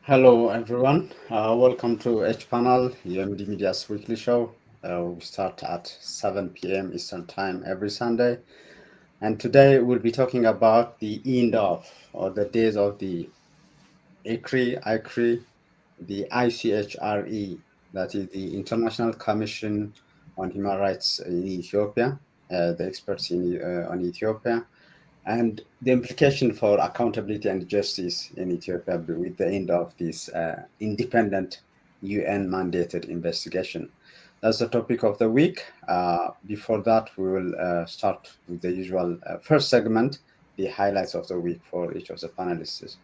Hello, everyone. Welcome to H Panel, UMD Media's weekly show. We start at 7 p.m. Eastern Time every Sunday. And today we'll be talking about the end of, or the days of the ICHREE, the ICHRE, that is the International Commission on Human Rights in Ethiopia, the experts on Ethiopia, and the implication for accountability and justice in Ethiopia with the end of this independent UN mandated investigation. That's the topic of the week. Before that, we will start with the usual first segment, the highlights of the week for each of the panelists.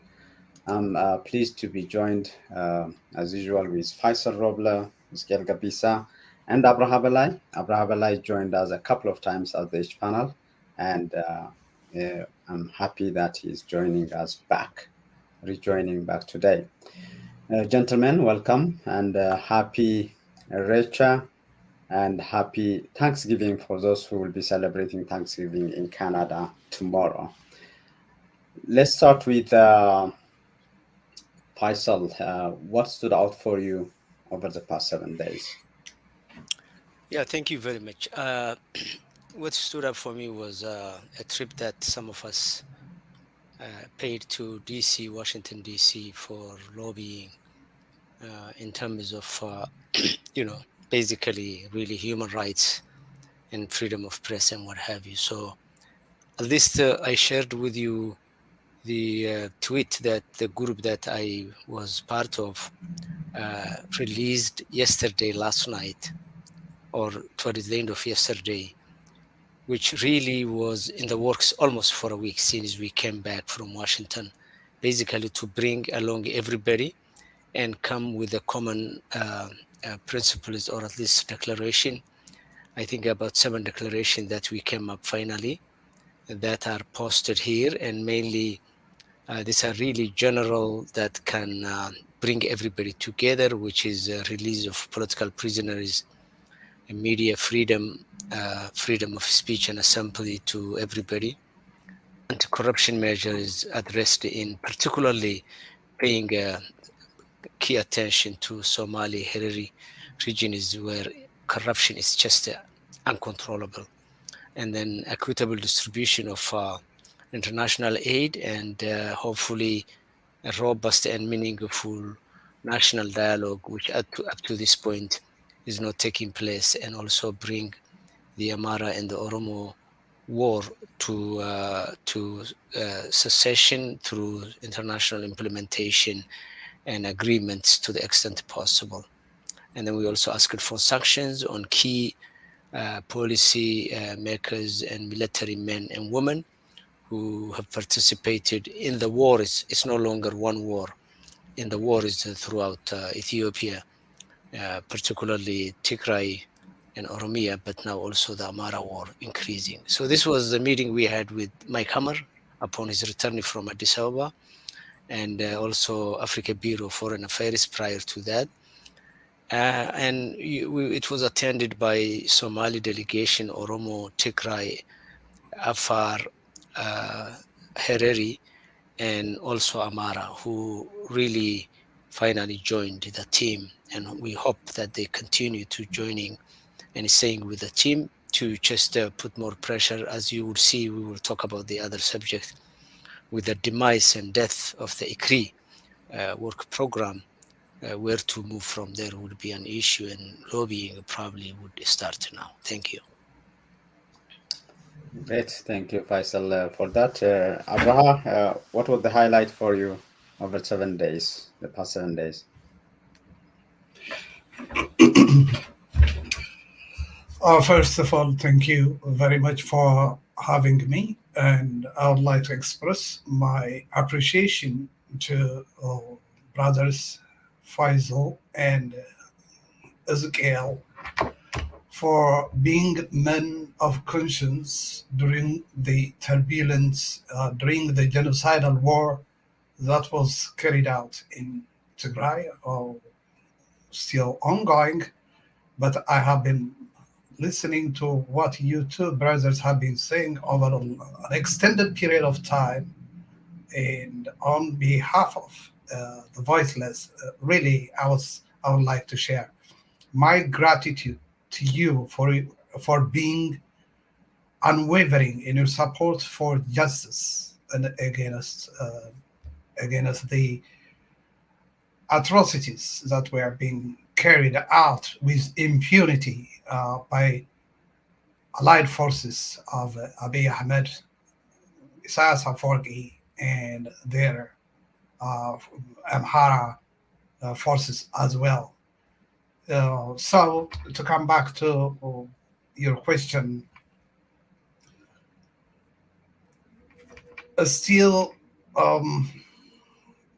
I'm pleased to be joined, as usual, with Faisal Robler, Miguel Gabisa, and Abraha Belai. Abraha Belai joined us a couple of times at the H panel, and I'm happy that he's joining us back, rejoining back today. Gentlemen, welcome and happy Recha and happy Thanksgiving for those who will be celebrating Thanksgiving in Canada tomorrow. Let's start with Faisal. What stood out for you over the past 7 days? Yeah, thank you very much. What stood out for me was a trip that some of us paid to DC, Washington, DC for lobbying in terms of, basically really human rights and freedom of press and what have you. So at least I shared with you the tweet that the group that I was part of released last night, or towards the end of yesterday, which really was in the works almost for a week since we came back from Washington, basically to bring along everybody and come with a common principles, or at least declaration. I think about 7 declarations that we came up finally that are posted here, and mainly these are really general that can bring everybody together, which is release of political prisoners, media freedom, freedom of speech and assembly to everybody, anti-corruption measures addressed in particularly paying key attention to Somali Hariri region is where corruption is just uncontrollable, and then equitable distribution of international aid, and hopefully a robust and meaningful national dialogue, which up to this point is not taking place, and also bring the Amara and the Oromo war to cessation through international implementation and agreements to the extent possible. And then we also asked for sanctions on key policy makers and military men and women who have participated in the war. It's no longer one war. In the war is throughout Ethiopia, particularly Tigray and Oromia, but now also the Amara war increasing. So this was the meeting we had with Mike Hammer upon his return from Addis Ababa, and also Africa Bureau Foreign Affairs prior to that. And it was attended by Somali delegation, Oromo, Tigray, Afar, Hereri, and also Amara, who really finally joined the team. And we hope that they continue to joining and staying with the team to just put more pressure. As you will see, we will talk about the other subject with the demise and death of the ICHREE work program. Where to move from there would be an issue, and lobbying probably would start now. Thank you. Great, thank you, Faisal, for that. Abraha, what was the highlight for you over 7 days, the past 7 days? First of all, thank you very much for having me, and I would like to express my appreciation to brothers Faisal and Ezekiel for being men of conscience during the turbulence, during the genocidal war that was carried out in Tigray, still ongoing. But I have been listening to what you two brothers have been saying over an extended period of time, and on behalf of the voiceless. Really, I would like to share my gratitude to you for being unwavering in your support for justice and against the atrocities that were being carried out with impunity by allied forces of Abiy Ahmed, Isaias Afwerki, and their Amhara forces as well. So to come back to your question, still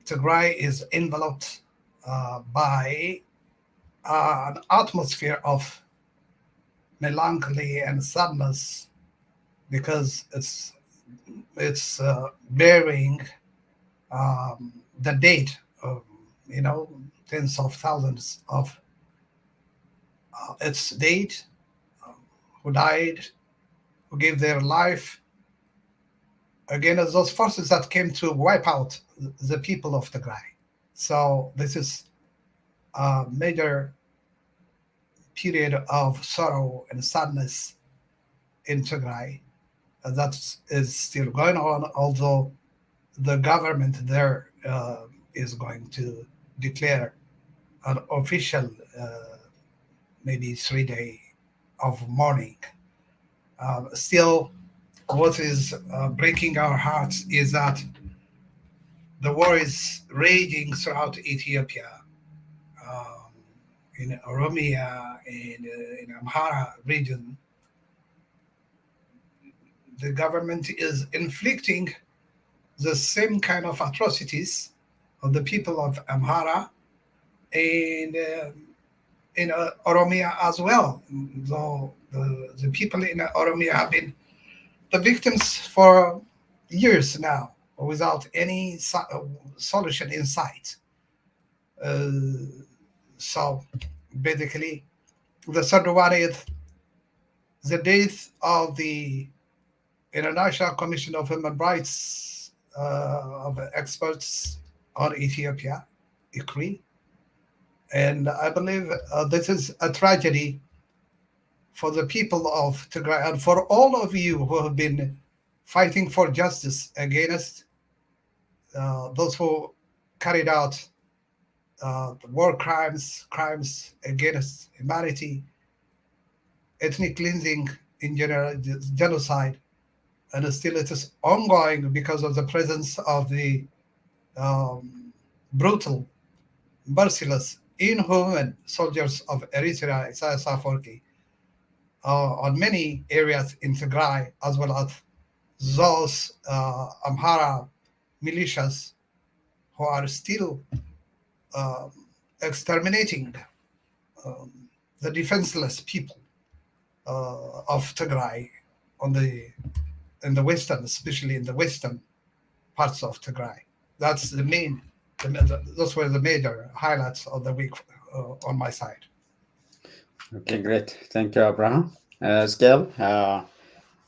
Tigray is enveloped by an atmosphere of melancholy and sadness because it's bearing the date of, tens of thousands of its date who died, who gave their life against those forces that came to wipe out the people of Tigray. So this is a major period of sorrow and sadness in Tigray that is still going on, although the government there is going to declare an official maybe 3 day of mourning. Still, what is breaking our hearts is that the war is raging throughout Ethiopia, in Oromia, in Amhara region. The government is inflicting the same kind of atrocities on the people of Amhara and in Oromia as well. Though the people in Oromia have been the victims for years now without any solution in sight. So basically, the third one is the death of the International Commission of Human Rights of experts on Ethiopia, ICHREE. And I believe this is a tragedy for the people of Tigray and for all of you who have been fighting for justice against those who carried out war crimes, crimes against humanity, ethnic cleansing in general, genocide, and still it is ongoing because of the presence of the brutal, merciless, inhuman soldiers of Eritrea, Isaias Afwerki, on many areas in Tigray, as well as those Amhara militias who are still exterminating the defenseless people of Tigray in the western, especially in the western parts of Tigray. That's those were the major highlights of the week on my side. Okay, great. Thank you, Abraham. Scale,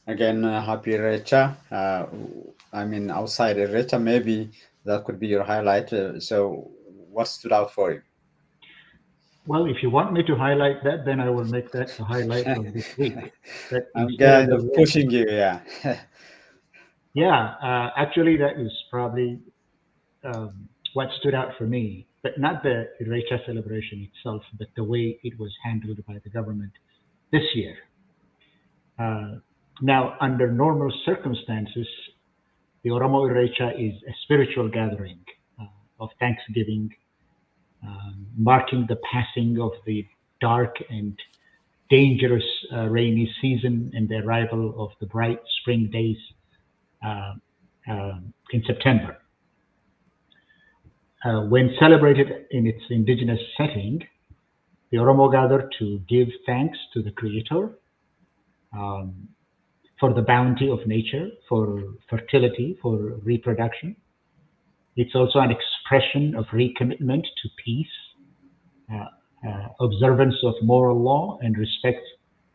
again, happy Irreecha. I mean, outside Irreecha, maybe that could be your highlight. So what stood out for you? Well, if you want me to highlight that, then I will make that the highlight of this week. But I'm kind of pushing you, yeah. Yeah, actually, that was probably what stood out for me, but not the Irreecha celebration itself, but the way it was handled by the government this year. Now, under normal circumstances, the Oromo Irreecha is a spiritual gathering of thanksgiving, marking the passing of the dark and dangerous rainy season and the arrival of the bright spring days in September. When celebrated in its indigenous setting, the Oromo gather to give thanks to the Creator for the bounty of nature, for fertility, for reproduction. It's also an expression of recommitment to peace, observance of moral law, and respect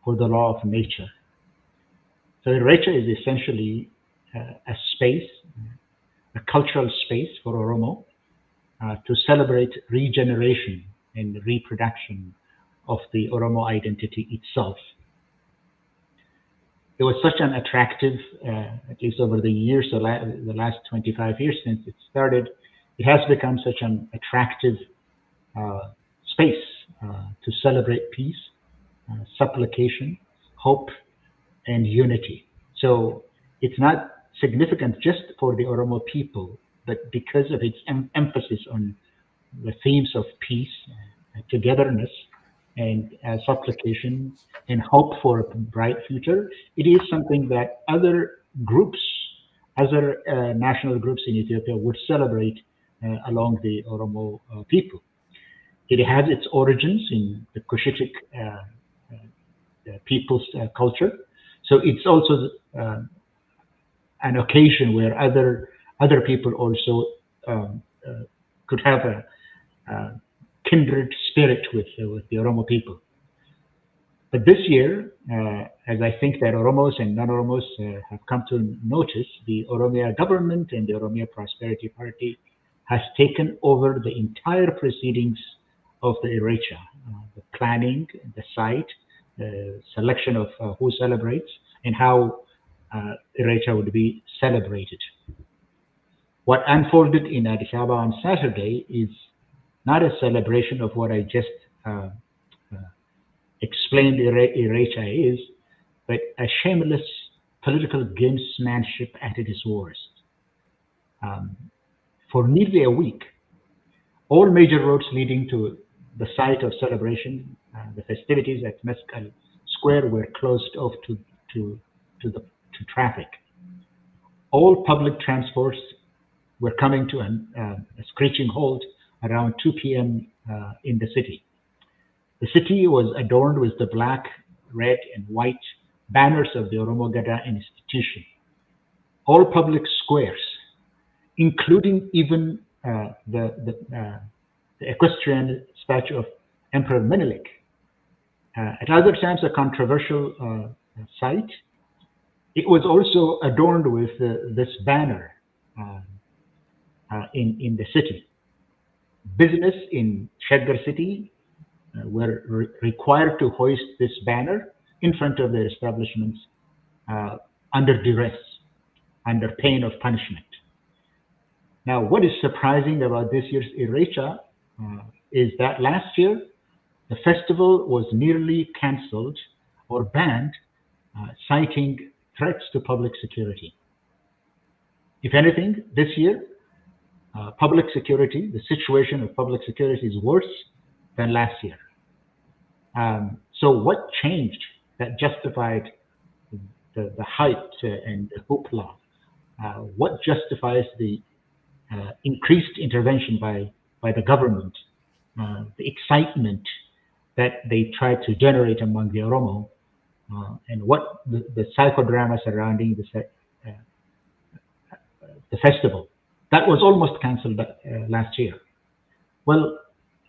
for the law of nature. So Irreecha is essentially a space, a cultural space for Oromo, to celebrate regeneration and reproduction of the Oromo identity itself. It was such an attractive, at least over the years, the last 25 years since it started, it has become such an attractive space to celebrate peace, supplication, hope, and unity. So it's not significant just for the Oromo people, but because of its emphasis on the themes of peace, togetherness, and supplication and hope for a bright future, it is something that other groups, other national groups in Ethiopia would celebrate along the Oromo people. It has its origins in the Cushitic people's culture. So it's also an occasion where other people also could have a kindred spirit with the Oromo people. But this year, as I think that Oromos and non-Oromos have come to notice, the Oromia government and the Oromia Prosperity Party has taken over the entire proceedings of the Irreecha, the planning, the site, the selection of who celebrates, and how Irreecha would be celebrated. What unfolded in Addis Ababa on Saturday is not a celebration of what I just explained Irreecha is, but a shameless political gamesmanship at its worst. For nearly a week, all major roads leading to the site of celebration, the festivities at Mescal Square, were closed off to traffic. All public transports were coming to a screeching halt around 2 p.m. In the city. The city was adorned with the black, red, and white banners of the Oromo Gada institution. All public squares, including even the equestrian statue of Emperor Menelik, at other times a controversial site, it was also adorned with this banner in the city. Business in Shaggar city were required to hoist this banner in front of their establishments under duress, under pain of punishment. Now, what is surprising about this year's Irreecha is that last year, the festival was nearly cancelled or banned, citing threats to public security. If anything, this year, public security, the situation of public security is worse than last year. So what changed that justified the hype and the hoopla? What justifies the increased intervention by the government, the excitement that they tried to generate among the Oromo, and what the psychodrama surrounding the festival that was almost cancelled last year? Well,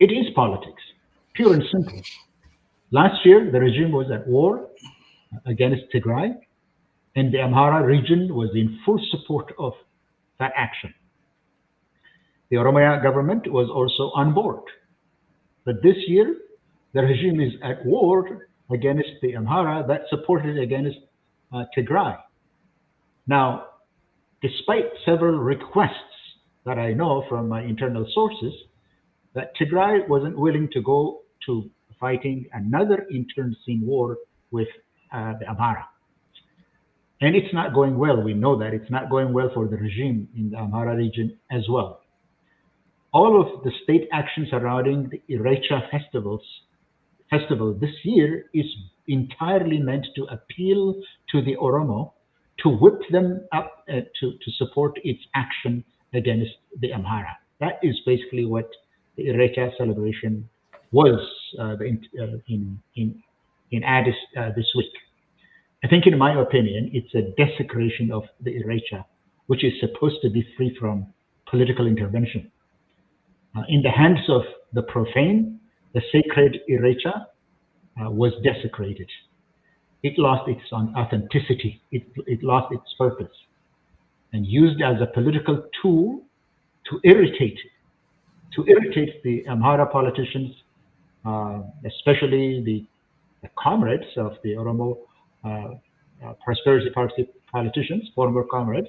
it is politics, pure and simple. Last year, the regime was at war against Tigray, and the Amhara region was in full support of that action. The Oromia government was also on board. But this year, the regime is at war against the Amhara that supported against Tigray. Now, despite several requests that I know from my internal sources, that Tigray wasn't willing to go to fighting another internecine war with the Amhara. And it's not going well. We know that it's not going well for the regime in the Amhara region as well. All of the state action surrounding the Irreecha festival this year is entirely meant to appeal to the Oromo, to whip them up to support its action against the Amhara. That is basically what the Irreecha celebration was in Addis this week. I think, in my opinion, it's a desecration of the Irreecha, which is supposed to be free from political intervention. In the hands of the profane, the sacred Irreecha was desecrated. It lost its authenticity. It lost its purpose, and used as a political tool to irritate, to irritate the Amhara politicians, especially the comrades of the Oromo Prosperity Party politicians, former comrades,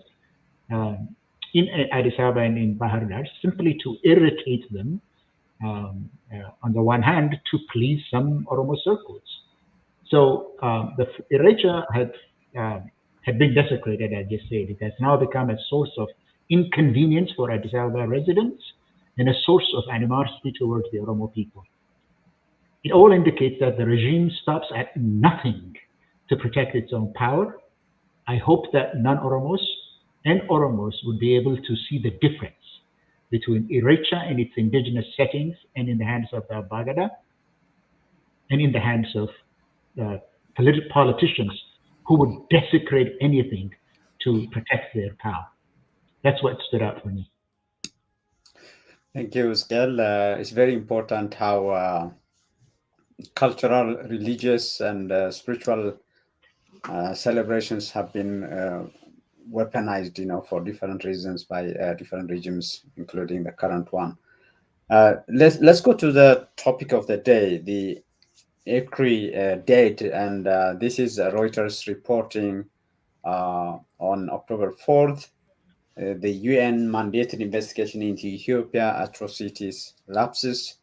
in Addis Ababa and in Bahar Dar, simply to irritate them, on the one hand, to please some Oromo circles. So the Irreecha had been desecrated, as you said. It has now become a source of inconvenience for Addis Ababa residents and a source of animosity towards the Oromo people. It all indicates that the regime stops at nothing to protect its own power. I hope that non-Oromos and Oromos would be able to see the difference between Irreecha in its indigenous settings and in the hands of the Bagada and in the hands of politicians who would desecrate anything to protect their power. That's what stood out for me. Thank you, Skel. It's very important how cultural, religious, and spiritual celebrations have been weaponized, for different reasons by different regimes, including the current one. Let's go to the topic of the day, the ICHREE date, and this is Reuters reporting on October 4th. The UN mandated investigation into Ethiopia atrocities lapses,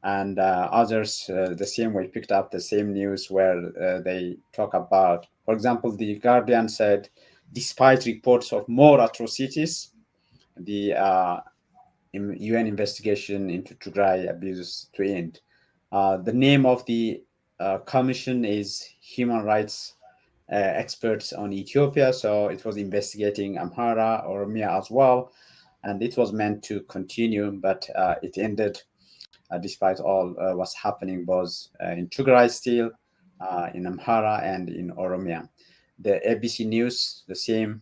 and others the same way picked up the same news where they talk about, for example, the Guardian said, despite reports of more atrocities, the UN investigation into Tigray abuses to end. The name of the commission is Human Rights experts on Ethiopia, so it was investigating Amhara, Oromia as well, and it was meant to continue, but it ended despite all what's happening both in Tigray still, in Amhara, and in Oromia. The ABC News, the same,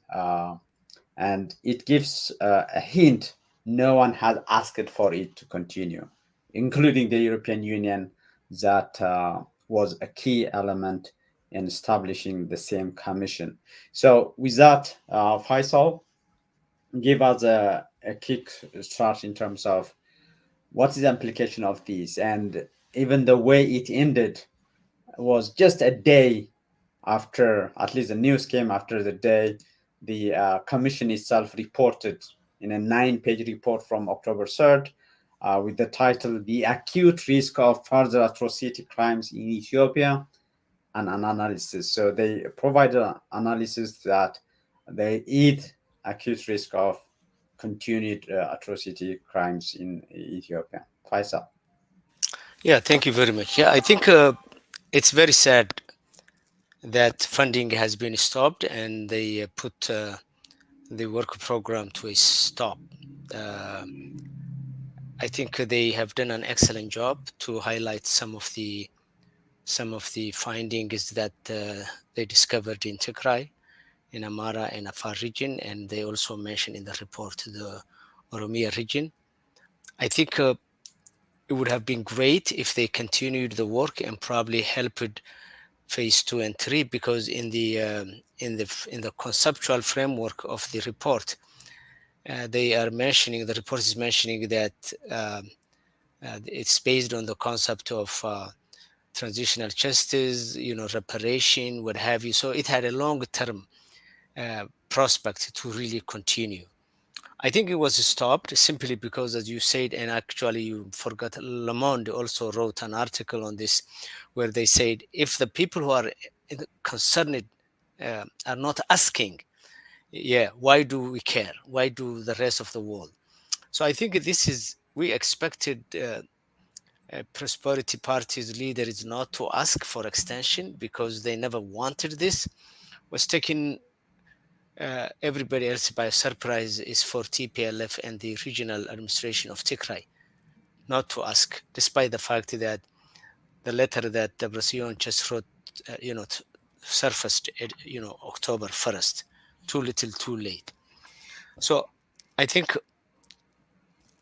and it gives a hint no one has asked for it to continue, including the European Union, that was a key element in establishing the same commission. So with that, Faisal, give us a kick start in terms of what is the implication of this, and even the way it ended was just a day after, at least the news came after the day the commission itself reported in a 9-page report from October 3rd with the title, The Acute Risk of Further Atrocity Crimes in Ethiopia, and an analysis. So they provide an analysis that there is acute risk of continued atrocity crimes in Ethiopia. Faisal. Yeah, thank you very much. Yeah, I think it's very sad that funding has been stopped and they put the work program to a stop. I think they have done an excellent job to highlight some of the findings that they discovered in Tigray, in Amhara and Afar region, and they also mentioned in the report the Oromia region. I think it would have been great if they continued the work and probably helped phase 2 and 3, because in the conceptual framework of the report, the report is mentioning that it's based on the concept of transitional justice, reparation, what have you. So it had a long-term prospect to really continue. I think it was stopped simply because, as you said, and actually you forgot, Le Monde also wrote an article on this, where they said, if the people who are concerned are not asking, why do we care? Why do the rest of the world? So I think we expected Prosperity Party's leaders not to ask for extension because they never wanted this. Was taking everybody else by surprise is for TPLF and the regional administration of Tigray not to ask, despite the fact that the letter that Debretsion just wrote, surfaced, October 1st, too little, too late. So I think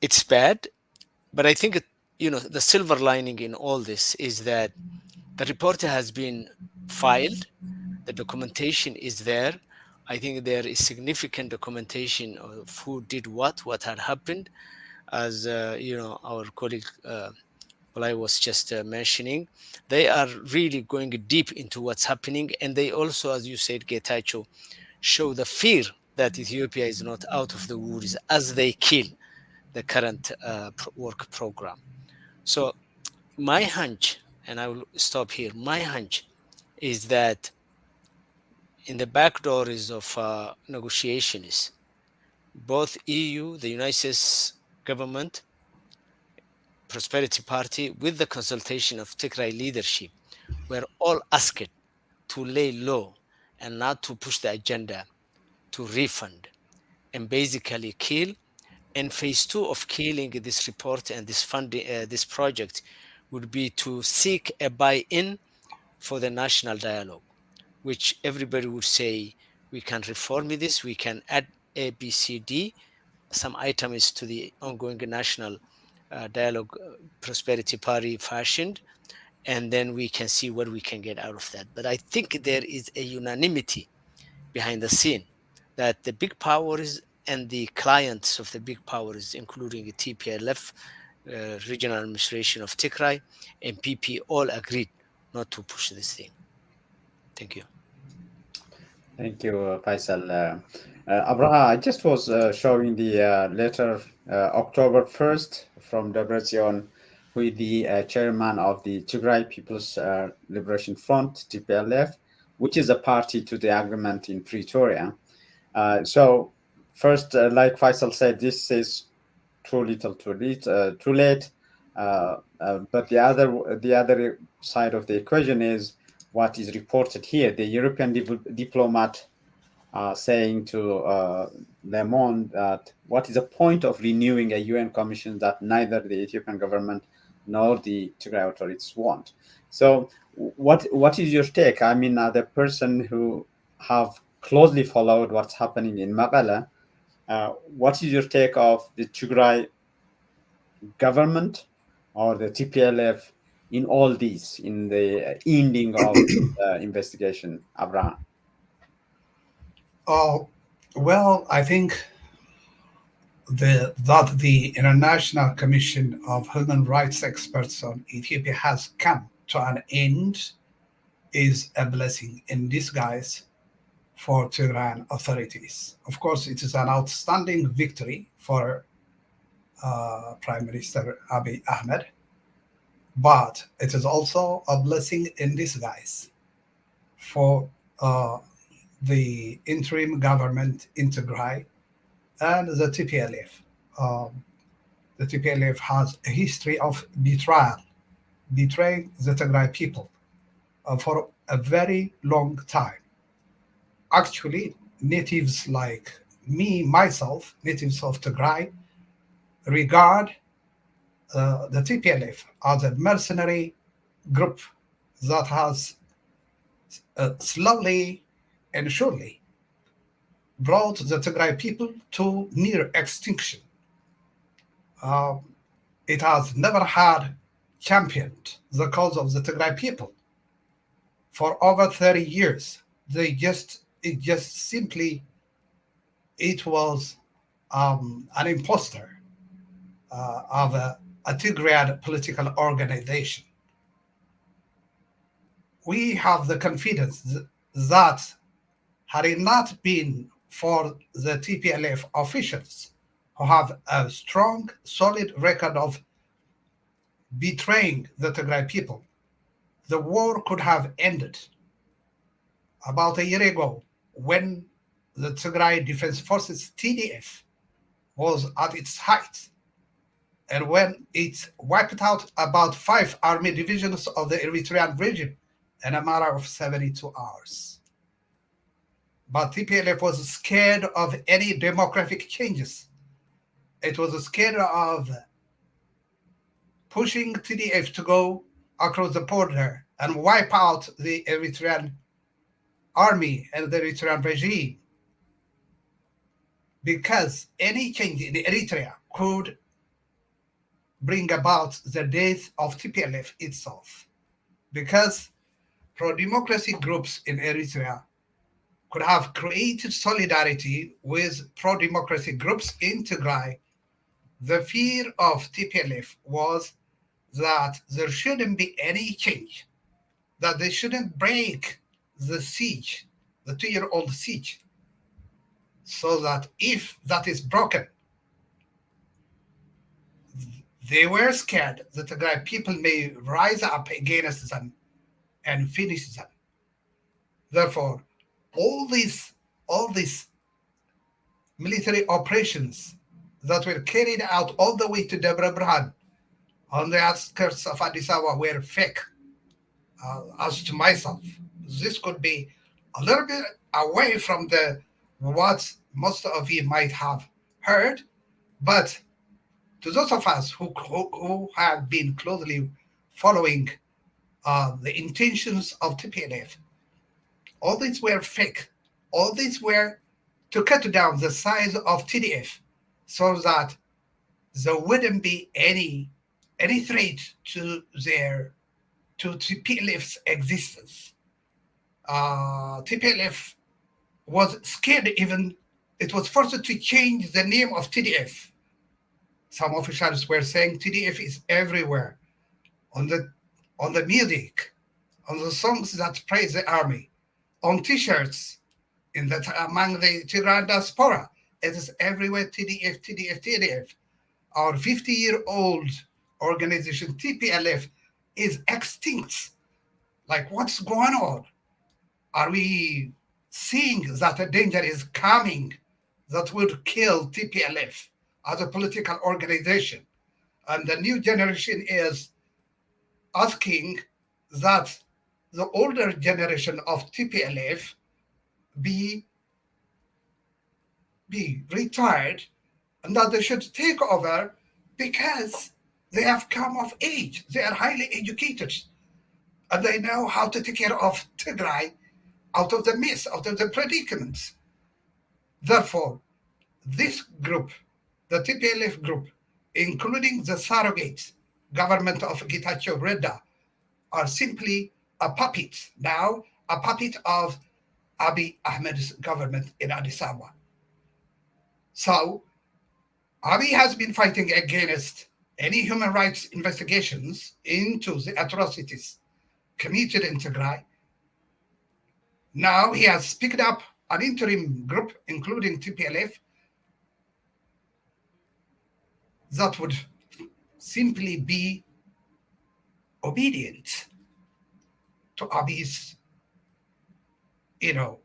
it's bad, but I think, the silver lining in all this is that the report has been filed, the documentation is there. I think there is significant documentation of who did what had happened. as our colleague Bulai was just mentioning. They are really going deep into what's happening, and they also, as you said, Getachew, show the fear that Ethiopia is not out of the woods as they kill the current work program. So my hunch, and I will stop here, my hunch is that in the back doors of negotiations, both EU, the United States government, Prosperity Party, with the consultation of Tigray leadership, were all asked to lay low and not to push the agenda to refund and basically kill. And phase two of killing this report and this funding, this project, would be to seek a buy-in for the national dialogue, which everybody would say we can reform this, we can add A, B, C, D, some items to the ongoing national dialogue prosperity party fashioned, and then we can see what we can get out of that. But I think there is a unanimity behind the scene that the big powers and the clients of the big powers, including the TPLF, Regional Administration of Tigray, and PP, all agreed not to push this thing. Thank you. Thank you, Faisal. Abraha, I just was showing the letter October 1st from Debrecen, who is the chairman of the Tigray People's Liberation Front, TPLF, which is a party to the agreement in Pretoria. So first, like Faisal said, this is too little, too late. But the other side of the equation is what is reported here. The European diplomat saying to Le Monde that what is the point of renewing a UN commission that neither the Ethiopian government nor the Tigray authorities want. So what is your take? I mean, the person who have closely followed what's happening in Mekelle, what is your take of the Tigray government or the TPLF in all this, in the ending of the investigation, Abraham? Well, I think that the International Commission of Human Rights Experts on Ethiopia has come to an end is a blessing in disguise for Tigrayan authorities. Of course, it is an outstanding victory for Prime Minister Abiy Ahmed, but it is also a blessing in disguise for the interim government in Tigray and the TPLF. The TPLF has a history of betraying the Tigray people for a very long time. Actually, natives like me, myself, natives of Tigray, regard the TPLF as a mercenary group that has slowly and surely brought the Tigray people to near extinction. It has never had championed the cause of the Tigray people for over 30 years. It was an imposter of a Tigrayan political organization. We have the confidence that had it not been for the TPLF officials who have a strong, solid record of betraying the Tigray people, the war could have ended about a year ago when the Tigray Defense Forces, TDF, was at its height, and when it wiped out about 5 army divisions of the Eritrean regime in a matter of 72 hours. But TPLF was scared of any demographic changes. It was scared of pushing TDF to go across the border and wipe out the Eritrean army and the Eritrean regime, because any change in Eritrea could bring about the death of TPLF itself, because pro-democracy groups in Eritrea could have created solidarity with pro-democracy groups in Tigray The fear of TPLF was that there shouldn't be any change, that they shouldn't break the siege, the 2-year-old siege, so that if that is broken, they were scared that the Tigray people may rise up against them and finish them. Therefore, all these military operations that were carried out all the way to Debre Birhan on the outskirts of Addis Ababa were fake. As to myself, this could be a little bit away from the what most of you might have heard, but to those of us who have been closely following the intentions of TPLF, all these were fake. All these were to cut down the size of TDF so that there wouldn't be any threat to TPLF's existence. TPLF was scared, even it was forced to change the name of TDF. Some officials were saying TDF is everywhere, on the music, on the songs that praise the army, on T-shirts, among the Tigray diaspora. It is everywhere TDF, TDF, TDF. Our 50-year-old organization, TPLF, is extinct. Like, what's going on? Are we seeing that a danger is coming that would kill TPLF as a political organization? And the new generation is asking that the older generation of TPLF be retired and that they should take over because they have come of age. They are highly educated and they know how to take care of Tigray out of the mess, out of the predicament. Therefore, this group, the TPLF group, including the surrogate government of Getachew Reda, are simply a puppet now, a puppet of Abiy Ahmed's government in Addis Ababa. So Abiy has been fighting against any human rights investigations into the atrocities committed in Tigray. Now he has picked up an interim group, including TPLF, that would simply be obedient to Abiy's,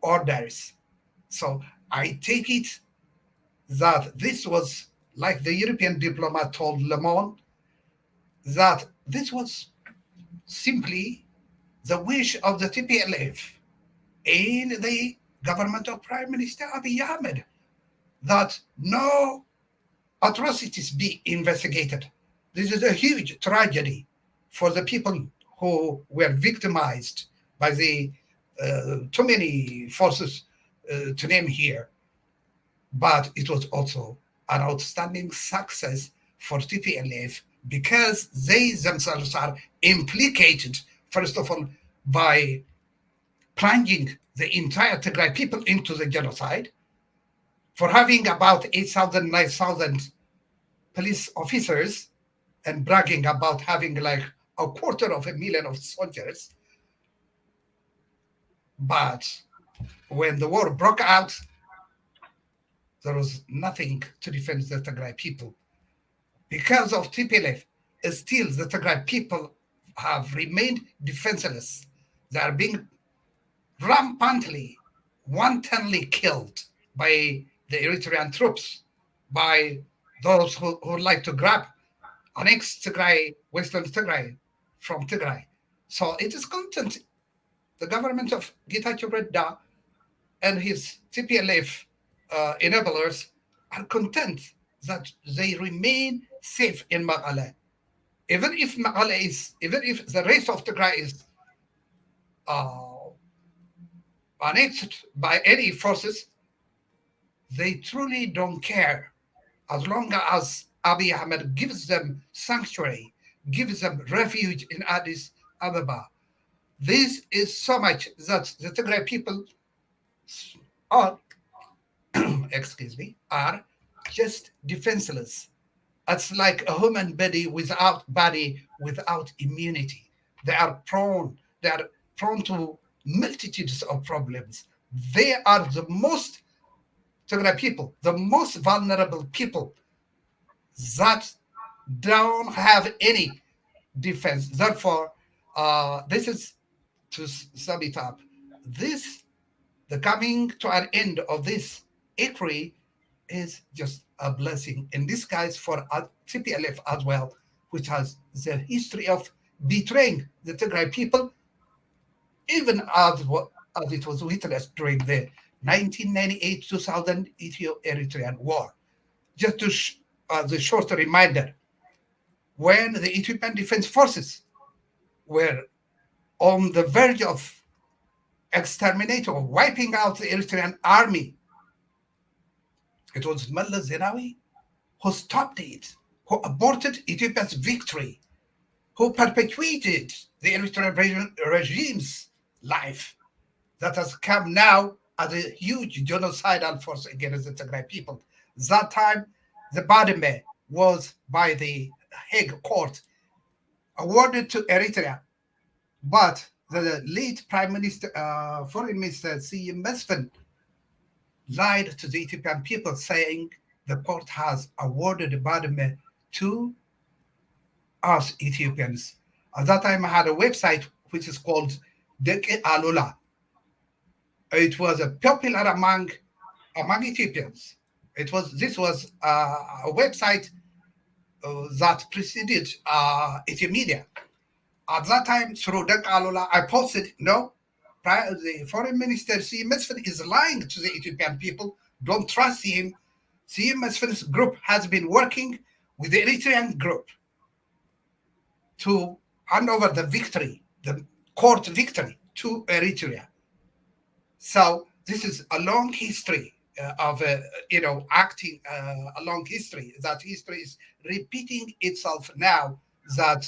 orders. So I take it that this was, like the European diplomat told Le Monde, that this was simply the wish of the TPLF and the government of Prime Minister Abiy Ahmed, that no atrocities be investigated. This is a huge tragedy for the people who were victimized by the too many forces to name here. But it was also an outstanding success for TPLF because they themselves are implicated, first of all, by plunging the entire Tigray people into the genocide, for having about 8,000, 9,000 police officers and bragging about having like 250,000 of soldiers. But when the war broke out, there was nothing to defend the Tigray people. Because of TPLF, still the Tigray people have remained defenseless. They are being rampantly, wantonly killed by the Eritrean troops, by those who like to grab, annex Tigray, Western Tigray from Tigray. So it is content. The government of Getachew Reda and his TPLF enablers are content that they remain safe in Mekelle. Even if the rest of Tigray is annexed by any forces, they truly don't care as long as Abiy Ahmed gives them sanctuary, gives them refuge in Addis Ababa. This is so much that the Tigray people are, are just defenseless. It's like a human body without immunity. They are prone to multitudes of problems. They are the most Tigray people, the most vulnerable people that don't have any defense. Therefore, this is to sum it up. The coming to an end of this ICHREE is just a blessing in disguise for TPLF as well, which has the history of betraying the Tigray people, even as it was witnessed during the 1998-2000 Ethio-Eritrean War. Just to as a short reminder, when the Ethiopian Defense Forces were on the verge of exterminating or wiping out the Eritrean army, it was Meles Zenawi who stopped it, who aborted Ethiopia's victory, who perpetuated the Eritrean regime's life that has come now as a huge genocidal force against the Tigray people. That time, the Bademe was by the Hague court awarded to Eritrea, but the late Prime Minister, Foreign Minister C. Mesfin lied to the Ethiopian people, saying the court has awarded Bademe to us Ethiopians. At that time, I had a website which is called Deke Alula. It was popular among Ethiopians. This was a website that preceded Ethiopia. At that time, through Deke Alula, I posted, the Foreign Minister C. Mesfin is lying to the Ethiopian people. Don't trust him. C. Mesfin's group has been working with the Eritrean group to hand over the victory, the court victory, to Eritrea. So this is a long history of acting a long history. That history is repeating itself now that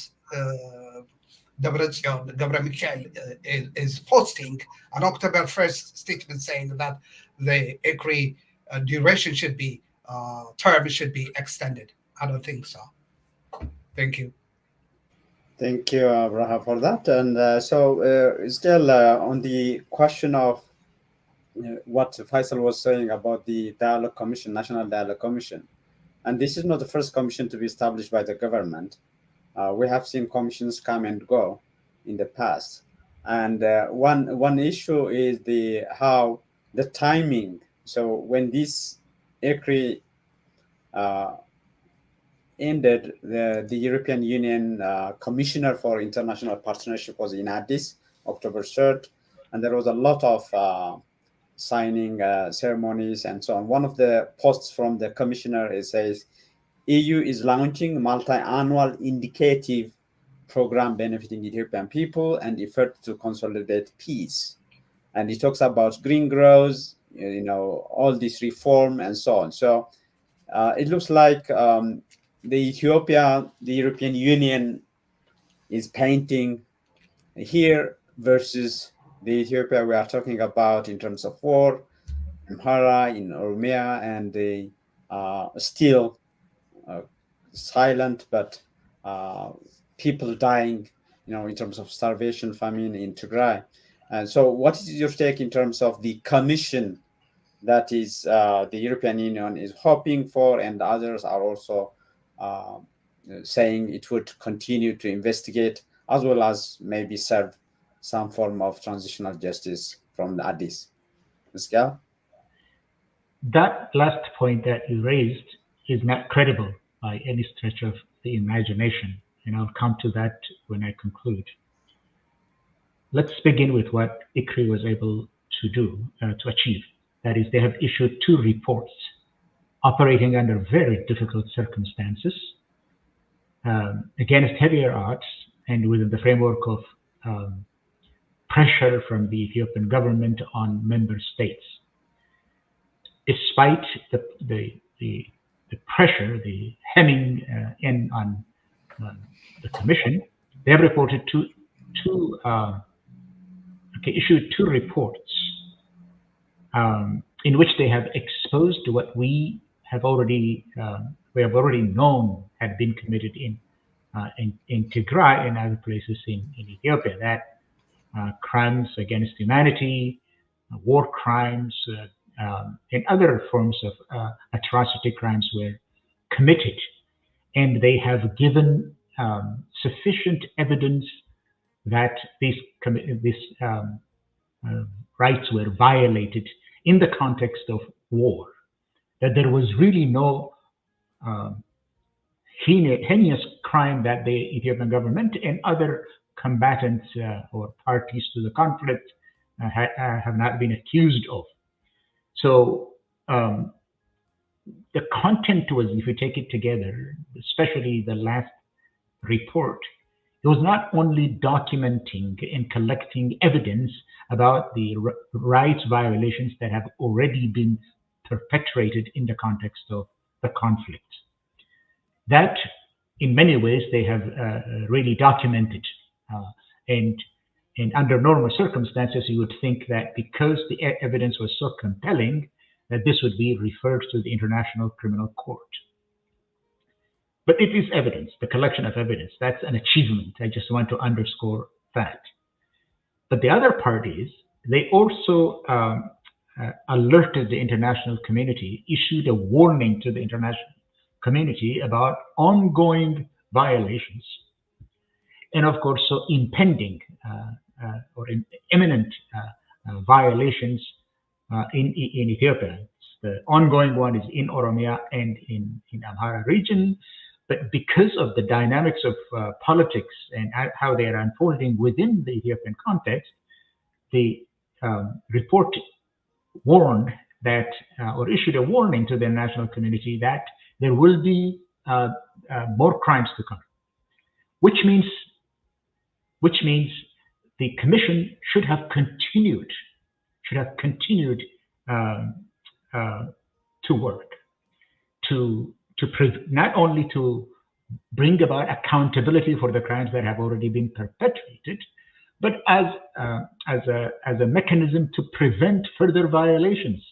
Gabriel Michael is posting an October 1st statement saying that the ICHREE duration term should be extended. I don't think so. Thank you. Thank you, Abraha, for that. And still on the question of what Faisal was saying about the Dialogue Commission, National Dialogue Commission. And this is not the first commission to be established by the government. We have seen commissions come and go in the past. And one issue is the timing. So when this ICHREE ended, the European Union Commissioner for International Partnership was in Addis, October 3rd, and there was a lot of signing ceremonies and so on. One of the posts from the commissioner says, EU is launching multi-annual indicative program benefiting Ethiopian people and effort to consolidate peace. And he talks about green growth, all this reform and so on. So it looks like the European Union is painting here versus the Ethiopia we are talking about in terms of war, Amhara, in Oromia, and the still silent, but people dying, in terms of starvation, famine in Tigray. And so what is your take in terms of the commission that is the European Union is hoping for, and others are also saying it would continue to investigate as well as maybe serve some form of transitional justice from the Addis? Pascal? That last point that you raised is not credible by any stretch of the imagination, and I'll come to that when I conclude. Let's begin with what ICHREE was able to do, to achieve. That is, they have issued 2 reports operating under very difficult circumstances against heavier odds and within the framework of pressure from the Ethiopian government on member states. Despite the pressure, the hemming in on the commission, they have reported issued 2 reports in which they have exposed what we have already we have already known had been committed in Tigray and other places in Ethiopia, that crimes against humanity, war crimes, and other forms of atrocity crimes were committed. And they have given sufficient evidence that these rights were violated in the context of war, that there was really no heinous crime that the Ethiopian government and other combatants or parties to the conflict have not been accused of. So the content was, if you take it together, especially the last report, it was not only documenting and collecting evidence about the rights violations that have already been perpetrated in the context of the conflict. That, in many ways, they have really documented. And under normal circumstances, you would think that because the evidence was so compelling, that this would be referred to the International Criminal Court. But it is evidence, the collection of evidence. That's an achievement. I just want to underscore that. But the other part is, they also alerted the international community, issued a warning to the international community about ongoing violations, and of course, so impending or imminent violations in Ethiopia. The ongoing one is in Oromia and in Amhara region, but because of the dynamics of politics and how they are unfolding within the Ethiopian context, the report warned that, or issued a warning to the national community that there will be more crimes to come, which means the commission should have continued to work to not only to bring about accountability for the crimes that have already been perpetrated, but as a mechanism to prevent further violations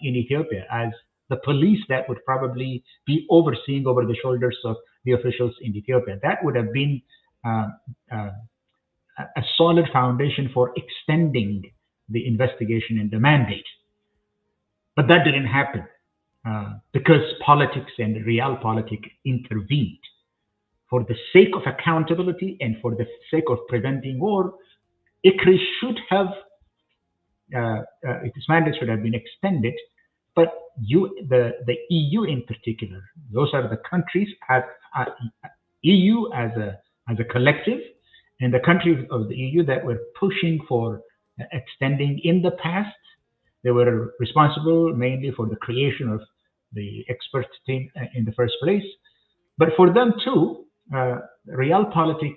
in Ethiopia, as the police that would probably be overseeing over the shoulders of the officials in Ethiopia. That would have been a solid foundation for extending the investigation and the mandate. But that didn't happen because politics and realpolitik intervened. For the sake of accountability and for the sake of preventing war, ICHREE should have, its mandate should have been extended, but the EU in particular, those are the countries, EU as a collective, and the countries of the EU that were pushing for extending in the past, they were responsible mainly for the creation of the expert team in the first place. But for them too, realpolitik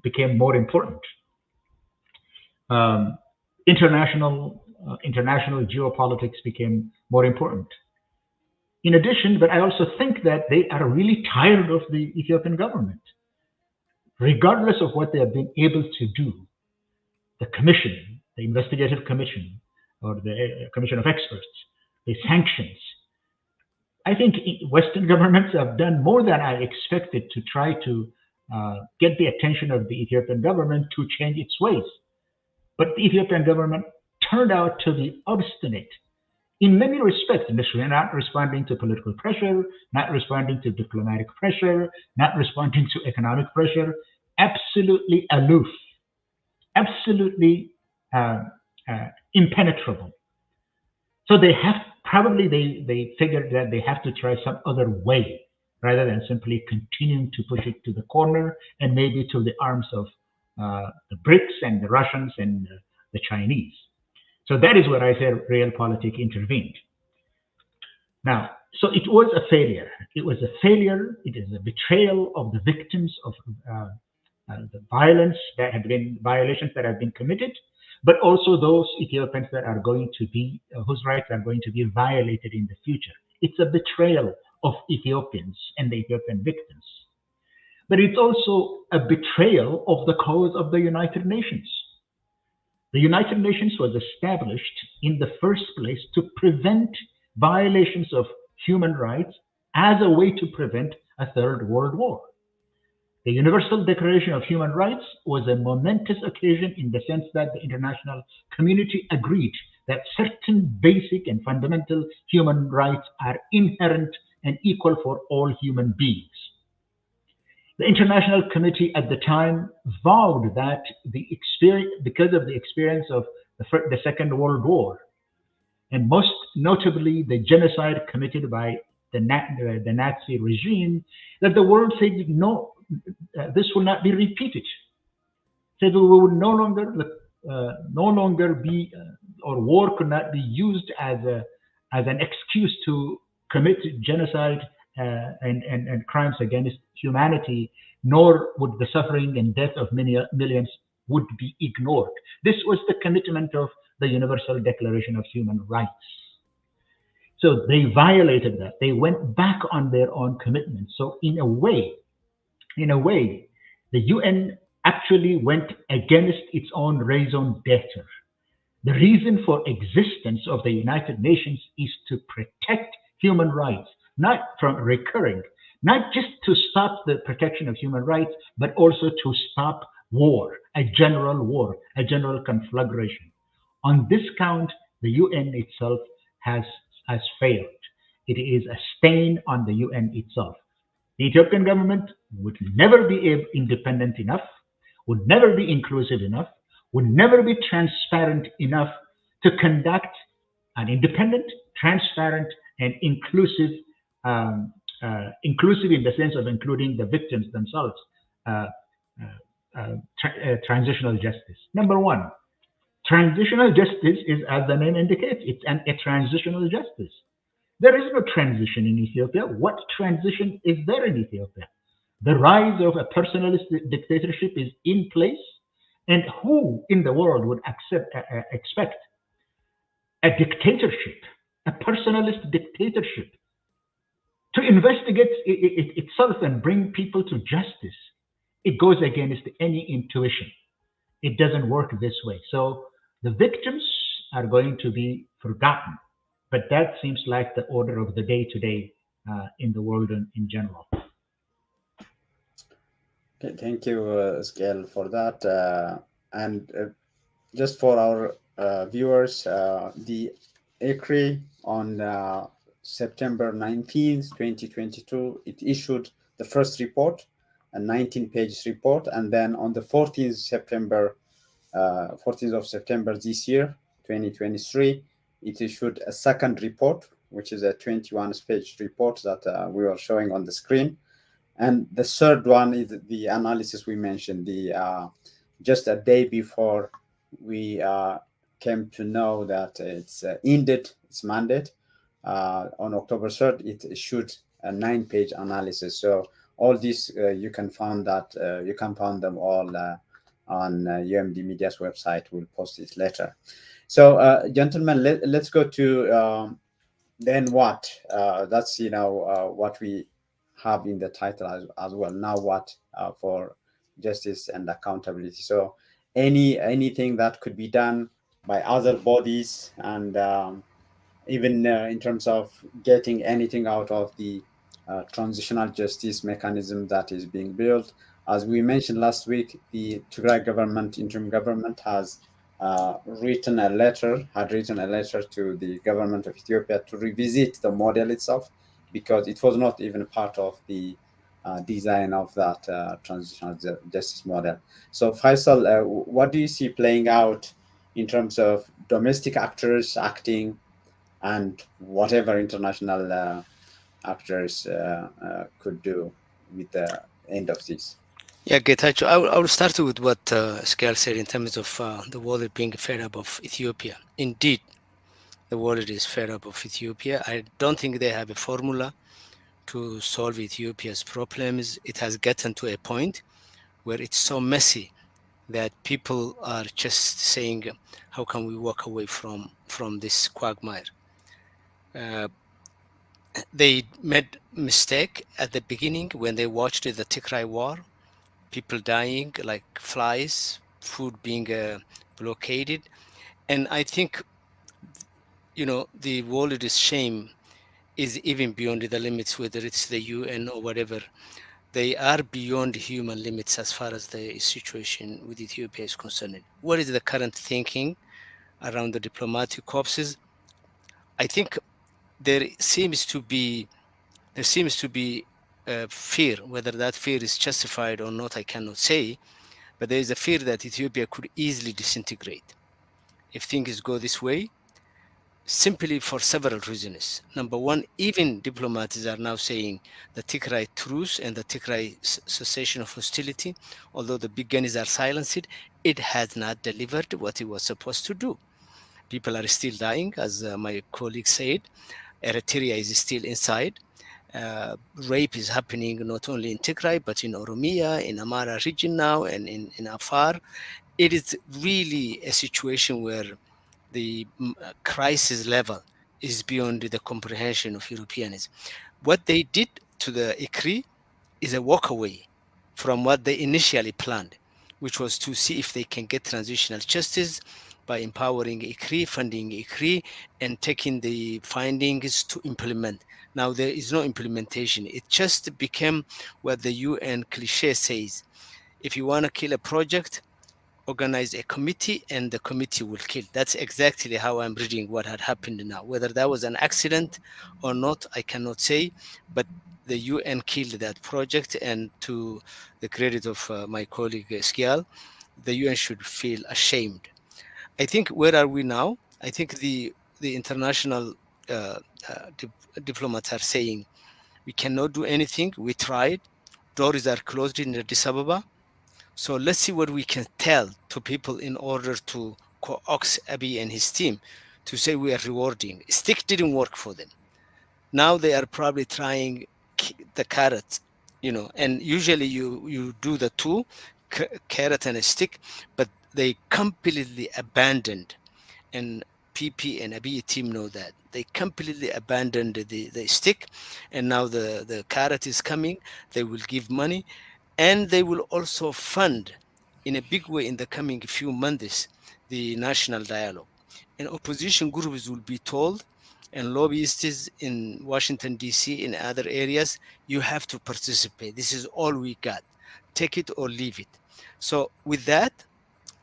became more important. International geopolitics became more important. In addition, but I also think that they are really tired of the Ethiopian government. Regardless of what they have been able to do, the commission, the investigative commission, or the commission of experts, the sanctions, I think Western governments have done more than I expected to try to get the attention of the Ethiopian government to change its ways. But the Ethiopian government turned out to be obstinate in many respects, not responding to political pressure, not responding to diplomatic pressure, not responding to economic pressure, absolutely aloof, absolutely impenetrable. So they figured that they have to try some other way rather than simply continuing to push it to the corner and maybe to the arms of the BRICS and the Russians and the Chinese. So that is where I say realpolitik intervened. Now, so it was a failure. It was a failure. It is a betrayal of the victims of the violations that have been committed, but also those Ethiopians that are going to be, whose rights are going to be violated in the future. It's a betrayal of Ethiopians and the Ethiopian victims. But it's also a betrayal of the cause of the United Nations. The United Nations was established in the first place to prevent violations of human rights as a way to prevent a third world war. The Universal Declaration of Human Rights was a momentous occasion in the sense that the international community agreed that certain basic and fundamental human rights are inherent and equal for all human beings. The International Committee at the time vowed that because of the experience of the Second World War, and most notably the genocide committed by the Nazi regime, that the world said no, this will not be repeated. Said we will no longer be, or war could not be used as an excuse to commit genocide and crimes against humanity, nor would the suffering and death of many millions would be ignored. This was the commitment of the Universal Declaration of Human Rights. So they violated that. They went back on their own commitment. So in a way, the UN actually went against its own raison d'etre. The reason for existence of the United Nations is to protect human rights, not from recurring, not just to stop the protection of human rights, but also to stop war, a general conflagration. On this count, the UN itself has failed. It is a stain on the UN itself. The Ethiopian government would never be independent enough, would never be inclusive enough, would never be transparent enough to conduct an independent, transparent, and inclusive in the sense of including the victims themselves, transitional justice. Number one, transitional justice is, as the name indicates, it's a transitional justice. There is no transition in Ethiopia. What transition is there in Ethiopia? The rise of a personalist dictatorship is in place, and who in the world would expect a dictatorship, a personalist dictatorship, to investigate itself and bring people to justice? It goes against any intuition. It doesn't work this way. So the victims are going to be forgotten. But that seems like the order of the day today in the world in general. Okay, thank you, Scale, for that. And just for our viewers, the ICHREE on September 19th, 2022, it issued the first report, a 19-page report, and then on the 14th of September this year, 2023, it issued a second report, which is a 21-page report that we are showing on the screen. And the third one is the analysis we mentioned, just a day before we came to know that it's ended its mandate. On October 3rd, it issued a 9-page analysis. So all this you can find them all on UMD Media's website. We'll post it later. So, gentlemen, let's go to then what? That's what we have in the title as well. Now what for justice and accountability? So, anything that could be done by other bodies, and even in terms of getting anything out of the transitional justice mechanism that is being built. As we mentioned last week, the Tigray government, interim government, has had written a letter to the government of Ethiopia to revisit the model itself, because it was not even part of the design of that transitional justice model. So Faisal, what do you see playing out in terms of domestic actors acting and whatever international actors could do with the end of this? Yeah, Getachew, I will start with what Scale said in terms of the world being fed up of Ethiopia. Indeed, the world is fed up of Ethiopia. I don't think they have a formula to solve Ethiopia's problems. It has gotten to a point where it's so messy that people are just saying, how can we walk away from this quagmire? They made mistake at the beginning when they watched the Tigray war. People dying like flies, food being blockaded. And I think, the world is shame is even beyond the limits, whether it's the UN or whatever. They are beyond human limits as far as the situation with Ethiopia is concerned. What is the current thinking around the diplomatic corpses? I think there seems to be fear. Whether that fear is justified or not, I cannot say. But there is a fear that Ethiopia could easily disintegrate if things go this way, simply for several reasons. Number one, even diplomats are now saying the Tigray truce and the Tigray cessation of hostility, although the big guns are silenced, it has not delivered what it was supposed to do. People are still dying, as my colleague said. Eritrea is still inside. Rape is happening not only in Tigray, but in Oromia, in Amara region now, and in Afar. It is really a situation where the crisis level is beyond the comprehension of Europeans. What they did to the ICHREE is a walkaway from what they initially planned, which was to see if they can get transitional justice by empowering ICHREE, funding ICHREE, and taking the findings to implement. Now there is no implementation. It just became what the UN cliche says. If you want to kill a project, organize a committee and the committee will kill. That's exactly how I'm reading what had happened now. Whether that was an accident or not, I cannot say, but the UN killed that project, and to the credit of my colleague Skial, the UN should feel ashamed. I think, where are we now? I think the international diplomats are saying we cannot do anything. We tried. Doors are closed in Addis Ababa. So let's see what we can tell to people in order to coax Abiy and his team to say we are rewarding. Stick didn't work for them. Now they are probably trying the carrot, and usually you do the two, carrot and a stick, but they completely abandoned, and PP and Abiy team know that. They completely abandoned the stick, and now the carrot is coming. They will give money, and they will also fund in a big way in the coming few months the national dialogue. And opposition groups will be told, and lobbyists in Washington, D.C., in other areas, you have to participate. This is all we got. Take it or leave it. So with that,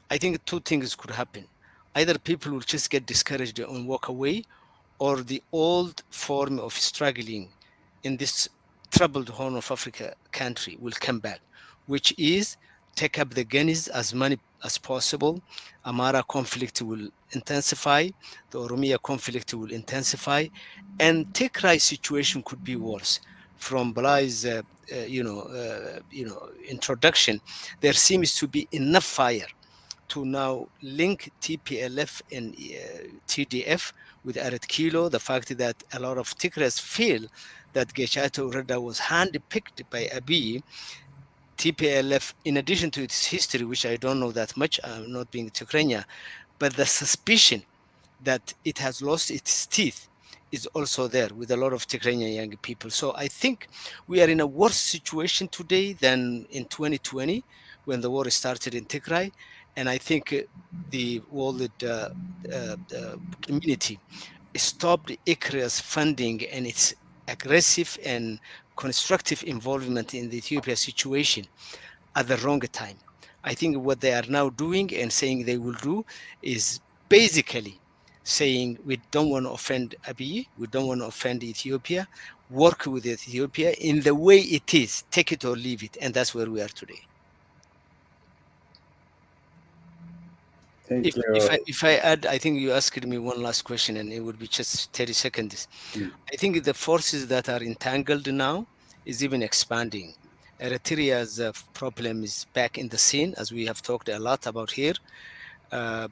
I think two things could happen. Either people will just get discouraged and walk away, or the old form of struggling in this troubled Horn of Africa country will come back, which is take up the guns as many as possible. Amara conflict will intensify, the Oromia conflict will intensify, and Tigray situation could be worse. From Balai's, introduction, there seems to be enough fire to now link TPLF and TDF with Aret Kilo, the fact that a lot of Tigrays feel that Getachew Reda was handpicked by Abiy. TPLF, in addition to its history, which I don't know that much, not being Tigrania, but the suspicion that it has lost its teeth is also there with a lot of Tigranian young people. So I think we are in a worse situation today than in 2020 when the war started in Tigray. And I think the world community stopped ICHREE's funding and its aggressive and constructive involvement in the Ethiopia situation at the wrong time. I think what they are now doing and saying they will do is basically saying we don't want to offend Abiy, we don't want to offend Ethiopia, work with Ethiopia in the way it is, take it or leave it, and that's where we are today. Thank you. If I add, I think you asked me one last question, and it would be just 30 seconds. I think the forces that are entangled now is even expanding. Eritrea's problem is back in the scene, as we have talked a lot about here. The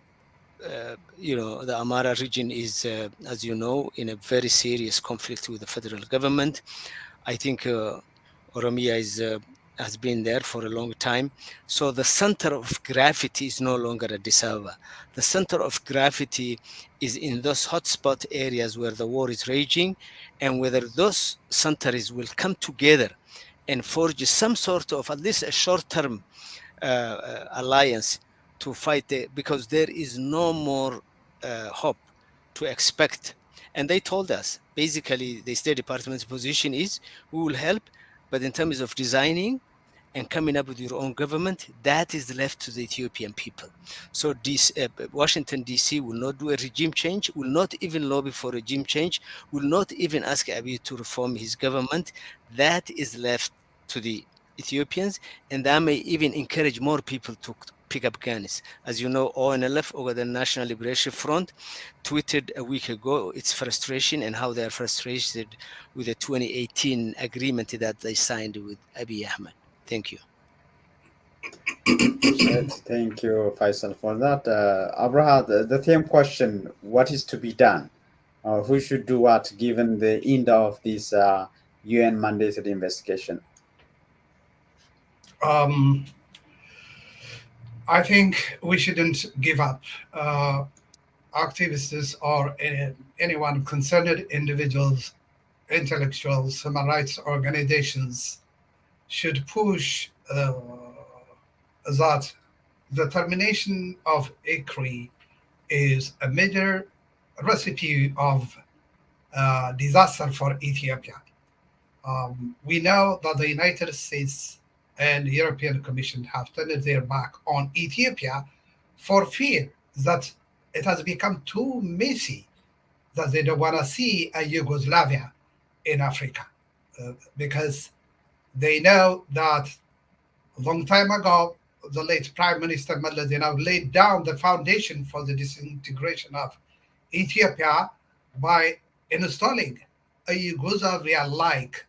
Amara region is, as you know, in a very serious conflict with the federal government. I think Oromia has been there for a long time. So the center of gravity is no longer Addis Ababa. The center of gravity is in those hotspot areas where the war is raging, and whether those centers will come together and forge some sort of at least a short-term alliance to fight because there is no more hope to expect And they told us, basically, the State Department's position is, we will help, but in terms of designing and coming up with your own government, that is left to the Ethiopian people. So Washington, D.C. will not do a regime change, will not even lobby for regime change, will not even ask Abiy to reform his government. That is left to the Ethiopians, and that may even encourage more people to pick up guns. As you know, ONLF, or the National Liberation Front, tweeted a week ago its frustration and how they are frustrated with the 2018 agreement that they signed with Abiy Ahmed. Thank you. Thank you, Faisal, for that. Abraha, the same question, what is to be done? Who should do what given the end of this UN mandated investigation? I think we shouldn't give up. Activists or anyone concerned, individuals, intellectuals, human rights organizations should push that the termination of ICHREE is a major recipe of disaster for Ethiopia. We know that the United States and the European Commission have turned their back on Ethiopia for fear that it has become too messy, that they don't want to see a Yugoslavia in Africa, because they know that a long time ago, the late Prime Minister Meles Zenawi laid down the foundation for the disintegration of Ethiopia by installing a Yugoslavia-like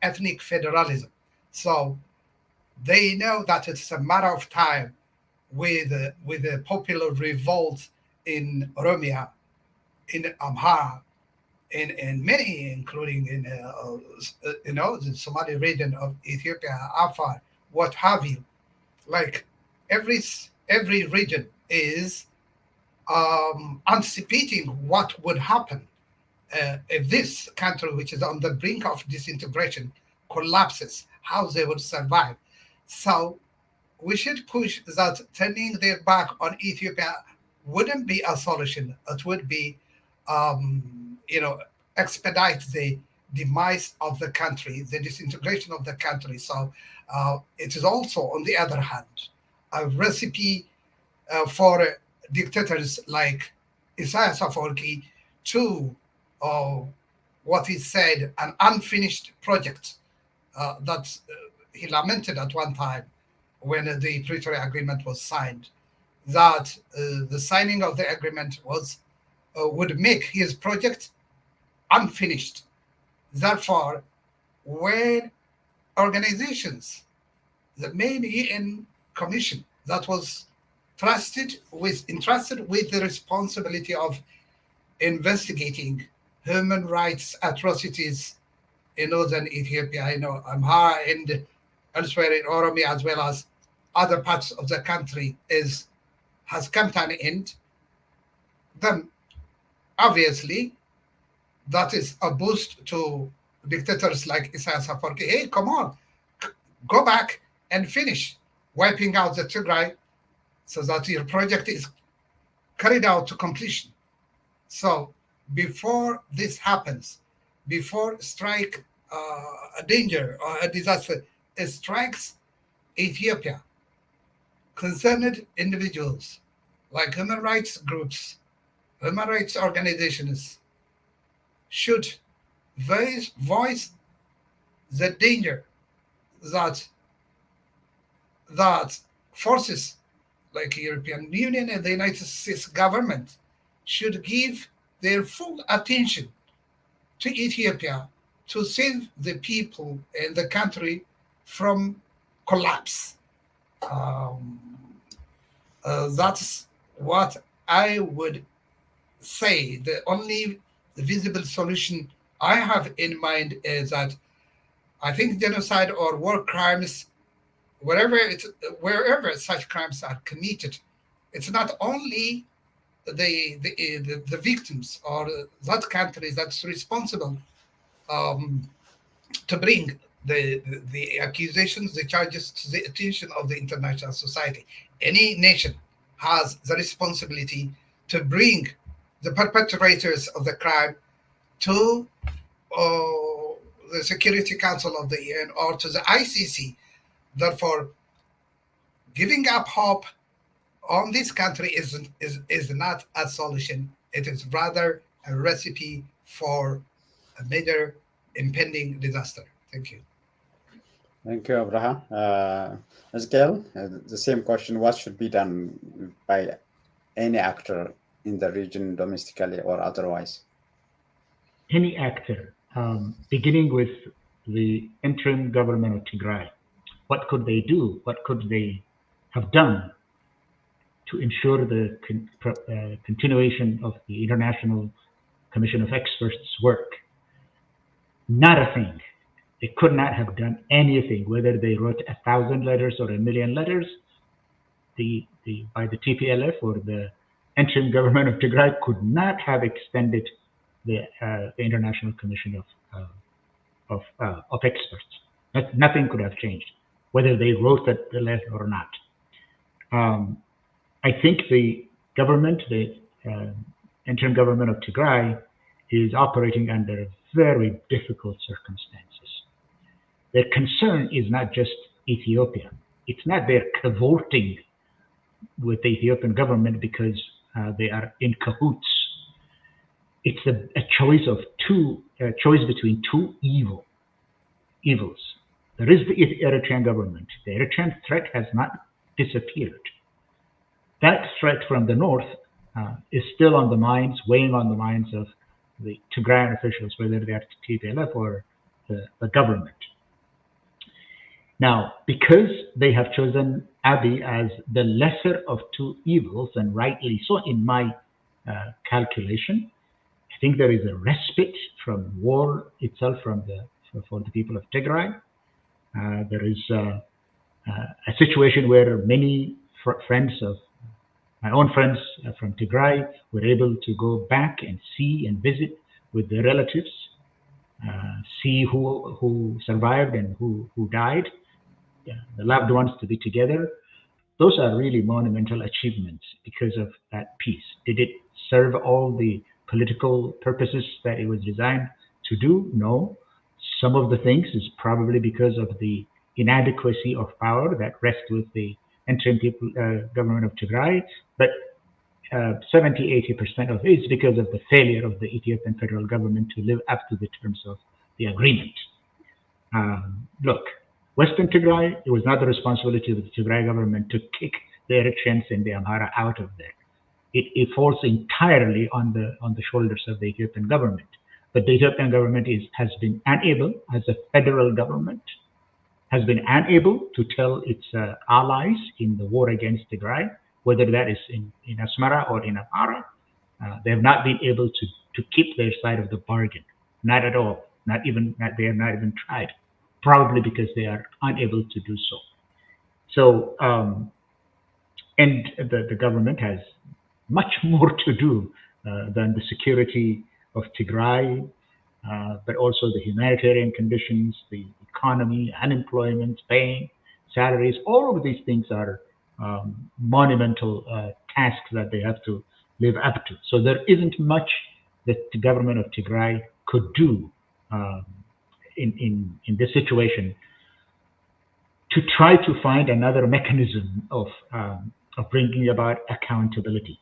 ethnic federalism. So they know that it's a matter of time with a popular revolt in Oromia, in Amhara, in many, including in the Somali region of Ethiopia, Afar, what have you. Like every region is anticipating what would happen if this country, which is on the brink of disintegration, collapses, how they would survive. So we should push that turning their back on Ethiopia wouldn't be a solution. It would be, expedite the demise of the country, the disintegration of the country. So it is also, on the other hand, a recipe for dictators like Isaias Afwerki to what he said, an unfinished project that he lamented at one time when the Pretoria Agreement was signed, that the signing of the agreement would make his project unfinished. Therefore, when organizations, the main UN Commission that was entrusted with the responsibility of investigating human rights atrocities in northern Ethiopia, Amhara and elsewhere in Oromia, as well as other parts of the country, has come to an end, then obviously that is a boost to dictators like Isaias Afwerki. Hey, come on, go back and finish wiping out the Tigray so that your project is carried out to completion. So before this happens, before strike a danger or a disaster strikes Ethiopia, concerned individuals like human rights groups, human rights organizations should voice the danger that forces like European Union and the United States government should give their full attention to Ethiopia to save the people and the country from collapse. That's what I would say. The only visible solution I have in mind is that I think genocide or war crimes, wherever such crimes are committed, it's not only the victims or that country that's responsible to bring the accusations, the charges to the attention of the international society. Any nation has the responsibility to bring the perpetrators of the crime to the Security Council of the UN or to the ICC. Therefore, giving up hope on this country is not a solution. It is rather a recipe for a major impending disaster. Thank you. Thank you, Abraham. Ezekiel, the same question: what should be done by any actor in the region, domestically or otherwise? Any actor, beginning with the interim government of Tigray, what could they do? What could they have done to ensure the continuation of the International Commission of Experts' work? Not a thing. They could not have done anything, whether they wrote 1,000 letters or 1,000,000 letters. By the TPLF or the interim government of Tigray could not have extended the International Commission of Experts. Nothing could have changed, whether they wrote the letter or not. I think the government, the interim government of Tigray, is operating under very difficult circumstances. Their concern is not just Ethiopia. It's not they're cavorting with the Ethiopian government because they are in cahoots. It's a choice between two evils. There is the Eritrean government. The Eritrean threat has not disappeared. That threat from the north is still on the minds, weighing on the minds of the Tigrayan officials, whether they are TPLF or the government. Now, because they have chosen Abiy as the lesser of two evils, and rightly so in my calculation, I think there is a respite from war itself for the people of Tigray. There is a situation where many my own friends from Tigray were able to go back and see and visit with their relatives, see who survived and who died, the loved ones to be together. Those are really monumental achievements because of that peace. Did it serve all the political purposes that it was designed to do? No. Some of the things is probably because of the inadequacy of power that rests with the interim government of Tigray, but 70–80% of it is because of the failure of the Ethiopian federal government to live up to the terms of the agreement. Look, Western Tigray, it was not the responsibility of the Tigray government to kick the Eritreans and the Amhara out of there. It falls entirely on the shoulders of the Ethiopian government. But the Ethiopian government has been unable, as a federal government, has been unable to tell its allies in the war against Tigray, whether that is in Asmara or in Amhara, they have not been able to keep their side of the bargain. Not at all. They have not even tried. Probably because they are unable to do so. So, and the government has much more to do than the security of Tigray, but also the humanitarian conditions, the economy, unemployment, paying, salaries. All of these things are monumental tasks that they have to live up to. So there isn't much that the government of Tigray could do in this situation to try to find another mechanism of bringing about accountability.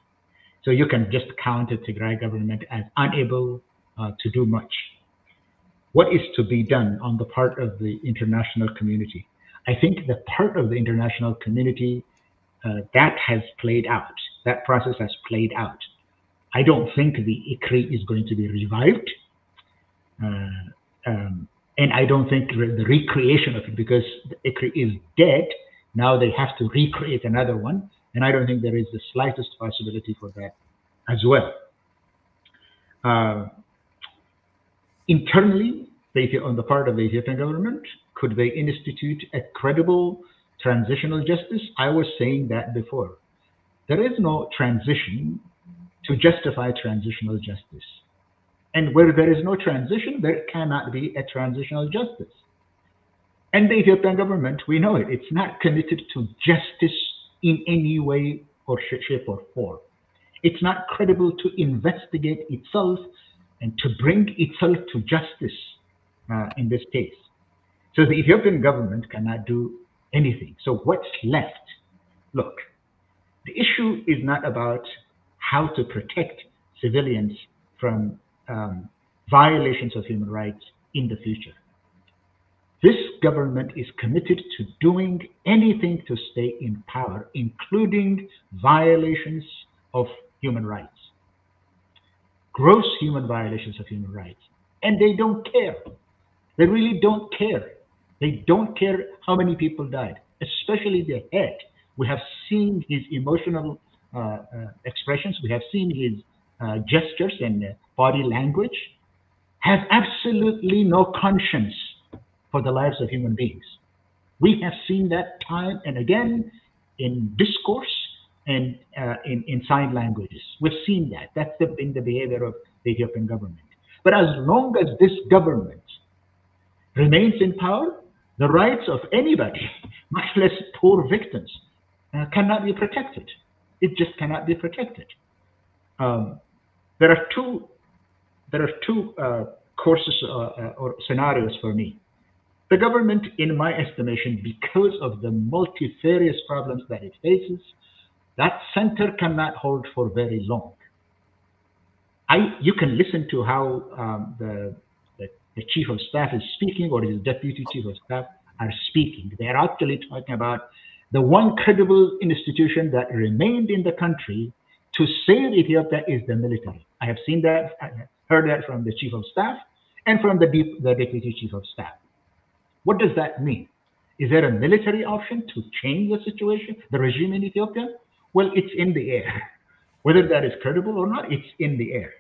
So you can just count the Tigray government as unable to do much. What is to be done on the part of the international community? I think the part of the international community that has played out, that process has played out. I don't think the ICHREE is going to be revived. And I don't think the recreation of it, because the ICHREE is dead, now they have to recreate another one. And I don't think there is the slightest possibility for that as well. Internally, on the part of the Ethiopian government, could they institute a credible transitional justice? I was saying that before. There is no transition to justify transitional justice. And where there is no transition, there cannot be a transitional justice. And the Ethiopian government, we know it, it's not committed to justice in any way or shape or form. It's not credible to investigate itself and to bring itself to justice in this case. So the Ethiopian government cannot do anything. So what's left? Look, the issue is not about how to protect civilians from violations of human rights in the future. This government is committed to doing anything to stay in power, including violations of human rights, gross human violations of human rights. And they don't care. They really don't care. They don't care how many people died, especially the head. We have seen his emotional expressions. We have seen his gestures and body language. Has absolutely no conscience for the lives of human beings. We have seen that time and again in discourse and in sign languages. We've seen that. That's been the behavior of the Ethiopian government. But as long as this government remains in power, the rights of anybody, much less poor victims, cannot be protected. It just cannot be protected. There are two courses or scenarios for me. The government, in my estimation, because of the multifarious problems that it faces, that center cannot hold for very long. You can listen to how the chief of staff is speaking or his deputy chief of staff are speaking. They are actually talking about the one credible institution that remained in the country to save Ethiopia is the military. I have seen that, I heard that from the chief of staff and from the deputy chief of staff. What does that mean? Is there a military option to change the situation, the regime in Ethiopia? Well, it's in the air. Whether that is credible or not, it's in the air.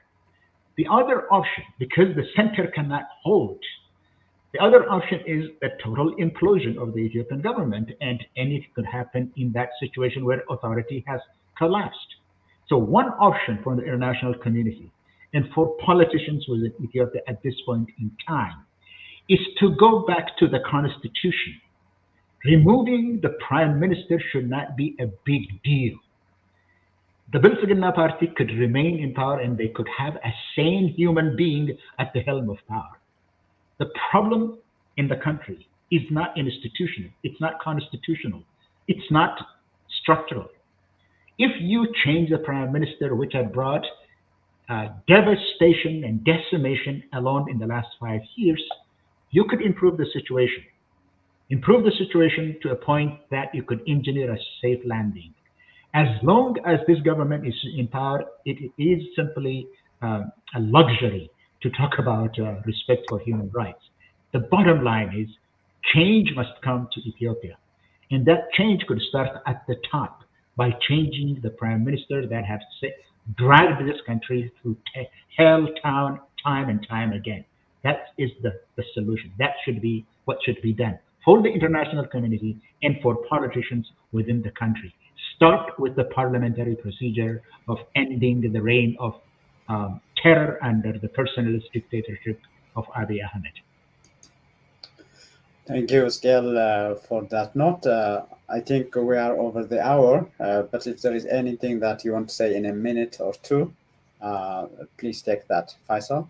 The other option, because the center cannot hold, the other option is the total implosion of the Ethiopian government, and anything could happen in that situation where authority has collapsed. So one option for the international community and for politicians within Ethiopia at this point in time is to go back to the constitution. Removing the prime minister should not be a big deal. The Biltzigana party could remain in power and they could have a sane human being at the helm of power. The problem in the country is not institutional, it's not constitutional, it's not structural. If you change the prime minister, which had brought devastation and decimation alone in the last 5 years, you could improve the situation. Improve the situation to a point that you could engineer a safe landing. As long as this government is in power, it is simply a luxury to talk about respect for human rights. The bottom line is change must come to Ethiopia. And that change could start at the top by changing the prime minister that has dragged this country through hell town time and time again. That is the solution. That should be what should be done for the international community and for politicians within the country. Start with the parliamentary procedure of ending the reign of terror under the personalist dictatorship of Abiy Ahmed. Thank you, Scale, for that note. I think we are over the hour, but if there is anything that you want to say in a minute or two, please take that. Faisal?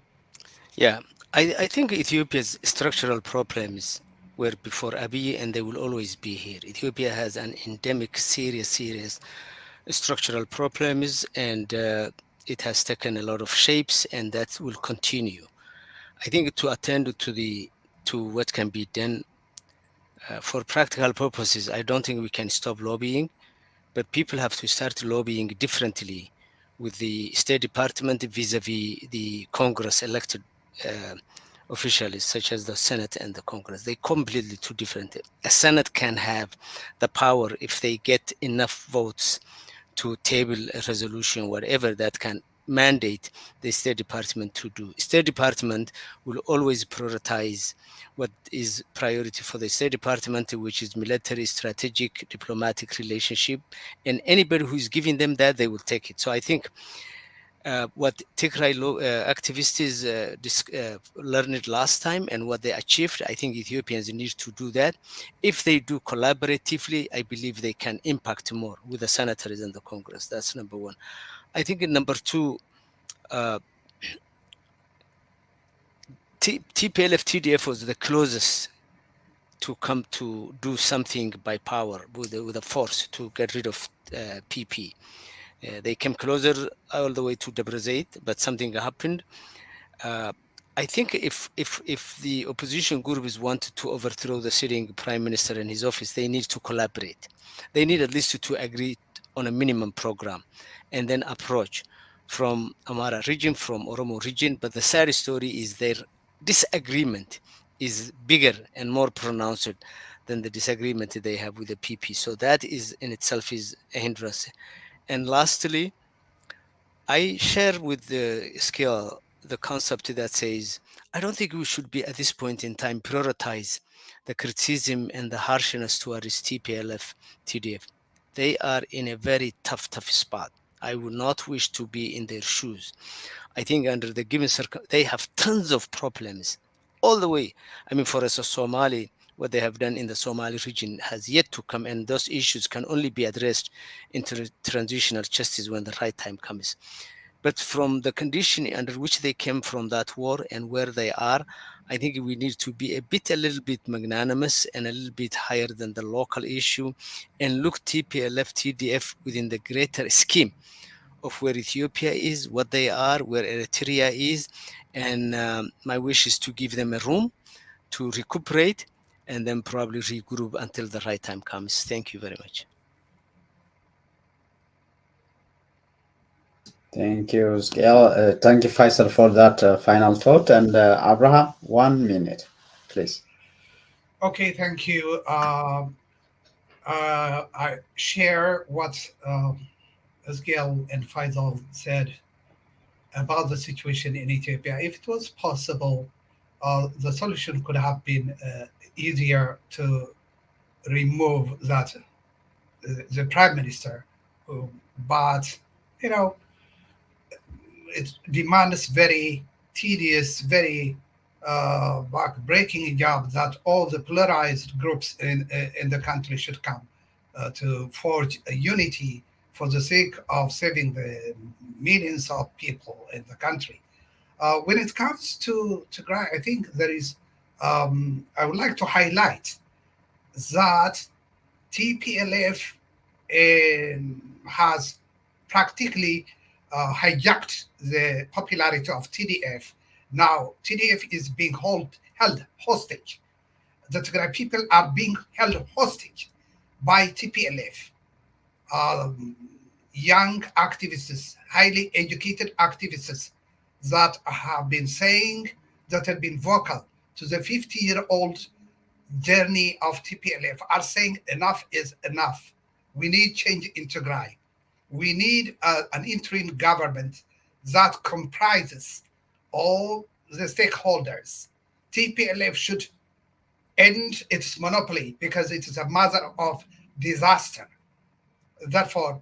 Yeah, I think Ethiopia's structural problems were before Abiy and they will always be here. Ethiopia has an endemic, serious structural problems, and it has taken a lot of shapes, and that will continue. I think to attend to what can be done for practical purposes, I don't think we can stop lobbying, but people have to start lobbying differently with the State Department vis-a-vis the Congress elected officials, such as the Senate and the Congress. They're completely two different. A Senate can have the power if they get enough votes to table a resolution, whatever that can mandate the State Department to do. State Department will always prioritize what is priority for the State Department, which is military, strategic, diplomatic relationship, and anybody who is giving them that, they will take it. So I think what Tigray activists learned last time and what they achieved, I think Ethiopians need to do that. If they do collaboratively, I believe they can impact more with the senators and the Congress. That's number one. I think in number two, TPLF TDF was the closest to come to do something by power with a force to get rid of PP. They came closer all the way to Debrecen, but something happened. I think if the opposition groups wanted to overthrow the sitting prime minister and his office, they need to collaborate. They need at least to agree on a minimum program and then approach from Amara region, from Oromo region. But the sad story is their disagreement is bigger and more pronounced than the disagreement they have with the PP. So that is in itself is a hindrance. And lastly, I share with the scale the concept that says, I don't think we should be at this point in time prioritize the criticism and the harshness towards TPLF, TDF. They are in a very tough spot. I would not wish to be in their shoes. I think under the given they have tons of problems all the way. I mean, for us, a Somali, what they have done in the Somali region has yet to come, and those issues can only be addressed in transitional justice when the right time comes. But from the condition under which they came from that war and where they are, I think we need to be a little bit magnanimous and a little bit higher than the local issue and look TPLF, TDF within the greater scheme of where Ethiopia is, what they are, where Eritrea is. And my wish is to give them a room to recuperate and then probably regroup until the right time comes. Thank you very much. Thank you, Scale. Thank you, Faisal, for that final thought. And Abraham, 1 minute, please. Okay, thank you. I share what Gail and Faisal said about the situation in Ethiopia. If it was possible, the solution could have been easier to remove that the prime minister, but it demands very tedious, very back-breaking job that all the polarized groups in the country should come to forge a unity for the sake of saving the millions of people in the country. When it comes to Tigray, I think there is, I would like to highlight that TPLF has practically hijacked the popularity of TDF. Now, TDF is being held hostage. The Tigray people are being held hostage by TPLF. Young activists, highly educated activists that have been saying, that have been vocal to the 50-year-old journey of TPLF are saying enough is enough. We need change in Tigray. We need an interim government that comprises all the stakeholders. TPLF should end its monopoly because it is a mother of disaster. Therefore,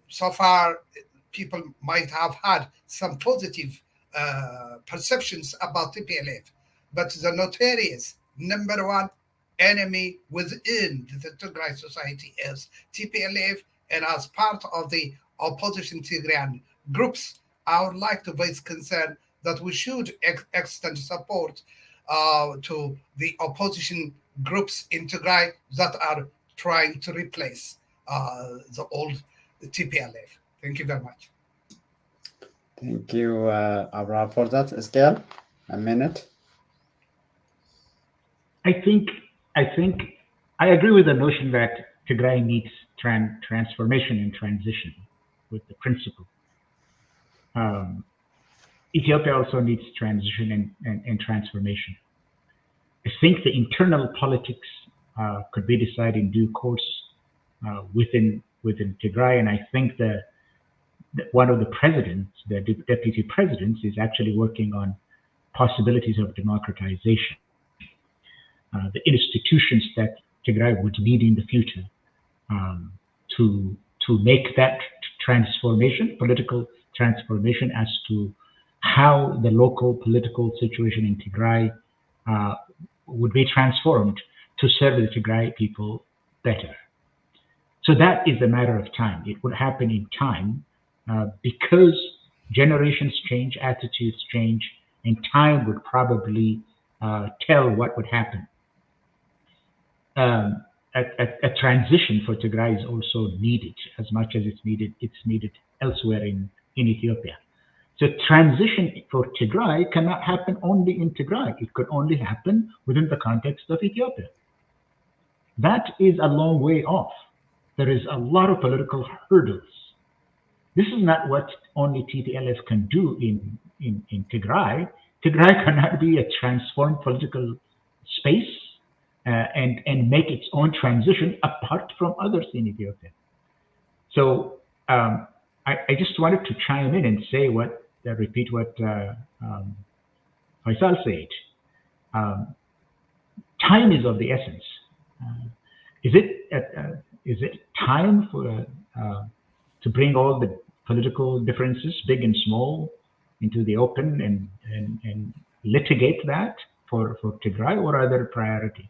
so far, people might have had some positive perceptions about TPLF, but the notorious number one enemy within the Tigray society is TPLF, and as part of the opposition Tigrayan groups, I would like to voice concern that we should extend support to the opposition groups in Tigray that are trying to replace the old TPLF. Thank you very much. Thank you, Abraham, for that. Scale, a minute. I think I agree with the notion that Tigray needs transformation and transition with the principle. Ethiopia also needs transition and transformation. I think the internal politics could be decided in due course within Tigray, and I think that one of the presidents, the deputy presidents, is actually working on possibilities of democratization. The institutions that Tigray would need in the future to make that transformation, political transformation, as to how the local political situation in Tigray would be transformed to serve the Tigray people better. So that is a matter of time. It would happen in time, because generations change, attitudes change, and time would probably tell what would happen. A transition for Tigray is also needed as much as it's needed elsewhere in Ethiopia. So transition for Tigray cannot happen only in Tigray. It could only happen within the context of Ethiopia. That is a long way off. There is a lot of political hurdles. This is not what only TPLF can do in Tigray. Tigray cannot be a transformed political space and make its own transition apart from others in Ethiopia. So I just wanted to chime in and say repeat what Faisal said. Time is of the essence. Is it time for to bring all the political differences, big and small, into the open and litigate that for Tigray, or other priorities?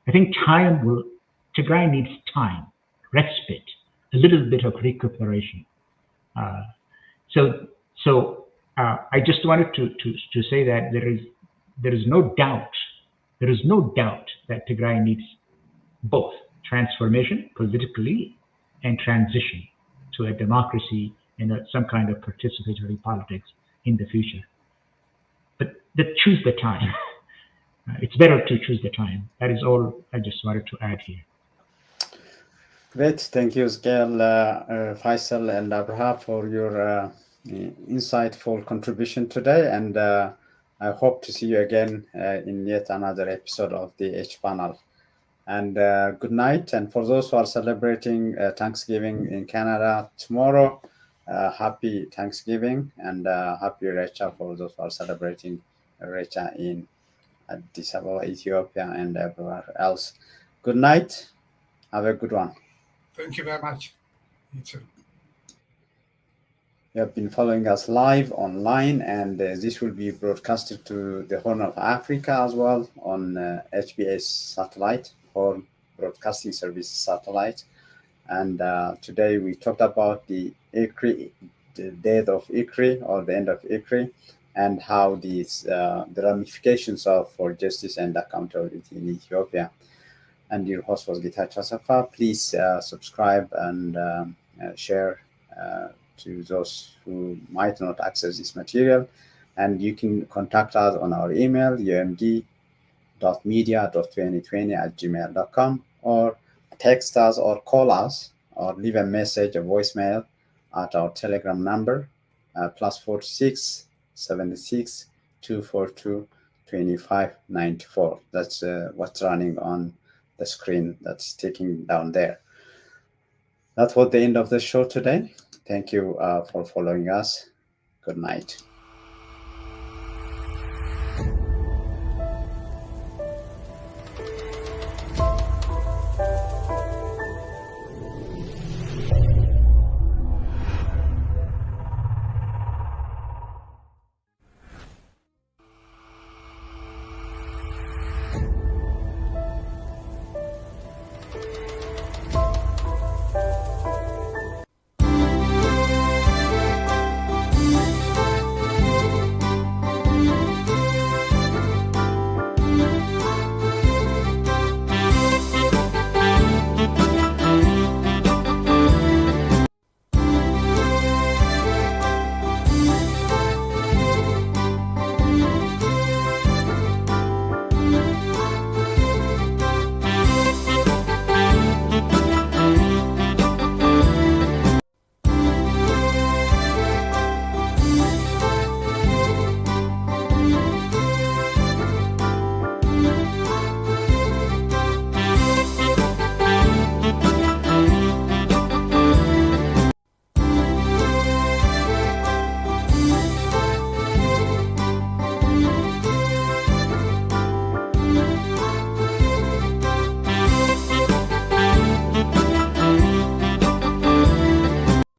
I think Tigray needs time, respite, a little bit of recuperation. So I just wanted to say that there is no doubt that Tigray needs both transformation politically and transition to a democracy and some kind of participatory politics in the future. But choose the time. It's better to choose the time. That is all I just wanted to add here. Great. Thank you, Zgail, Faisal, and Abraha for your insightful contribution today. And I hope to see you again in yet another episode of the H panel. And good night. And for those who are celebrating Thanksgiving in Canada tomorrow, happy Thanksgiving and happy Irreecha for those who are celebrating Irreecha in Addis Ababa, Ethiopia, and everywhere else. Good night. Have a good one. Thank you very much. You too. You have been following us live online, and this will be broadcasted to the Horn of Africa as well on HBS satellite, Horn Broadcasting Service satellite. And today we talked about the ICHREE, the death of ICHREE, or the end of ICHREE, and how these the ramifications for justice and accountability in Ethiopia. And your host was Getachew Asafa. Please subscribe and share to those who might not access this material. And you can contact us on our email, umd.media.2020@gmail.com, or text us or call us or leave a message, a voicemail at our Telegram number, +46 76 242 2594. That's what's running on the screen that's taking down there. That was the end of the show today. Thank you for following us. Good night.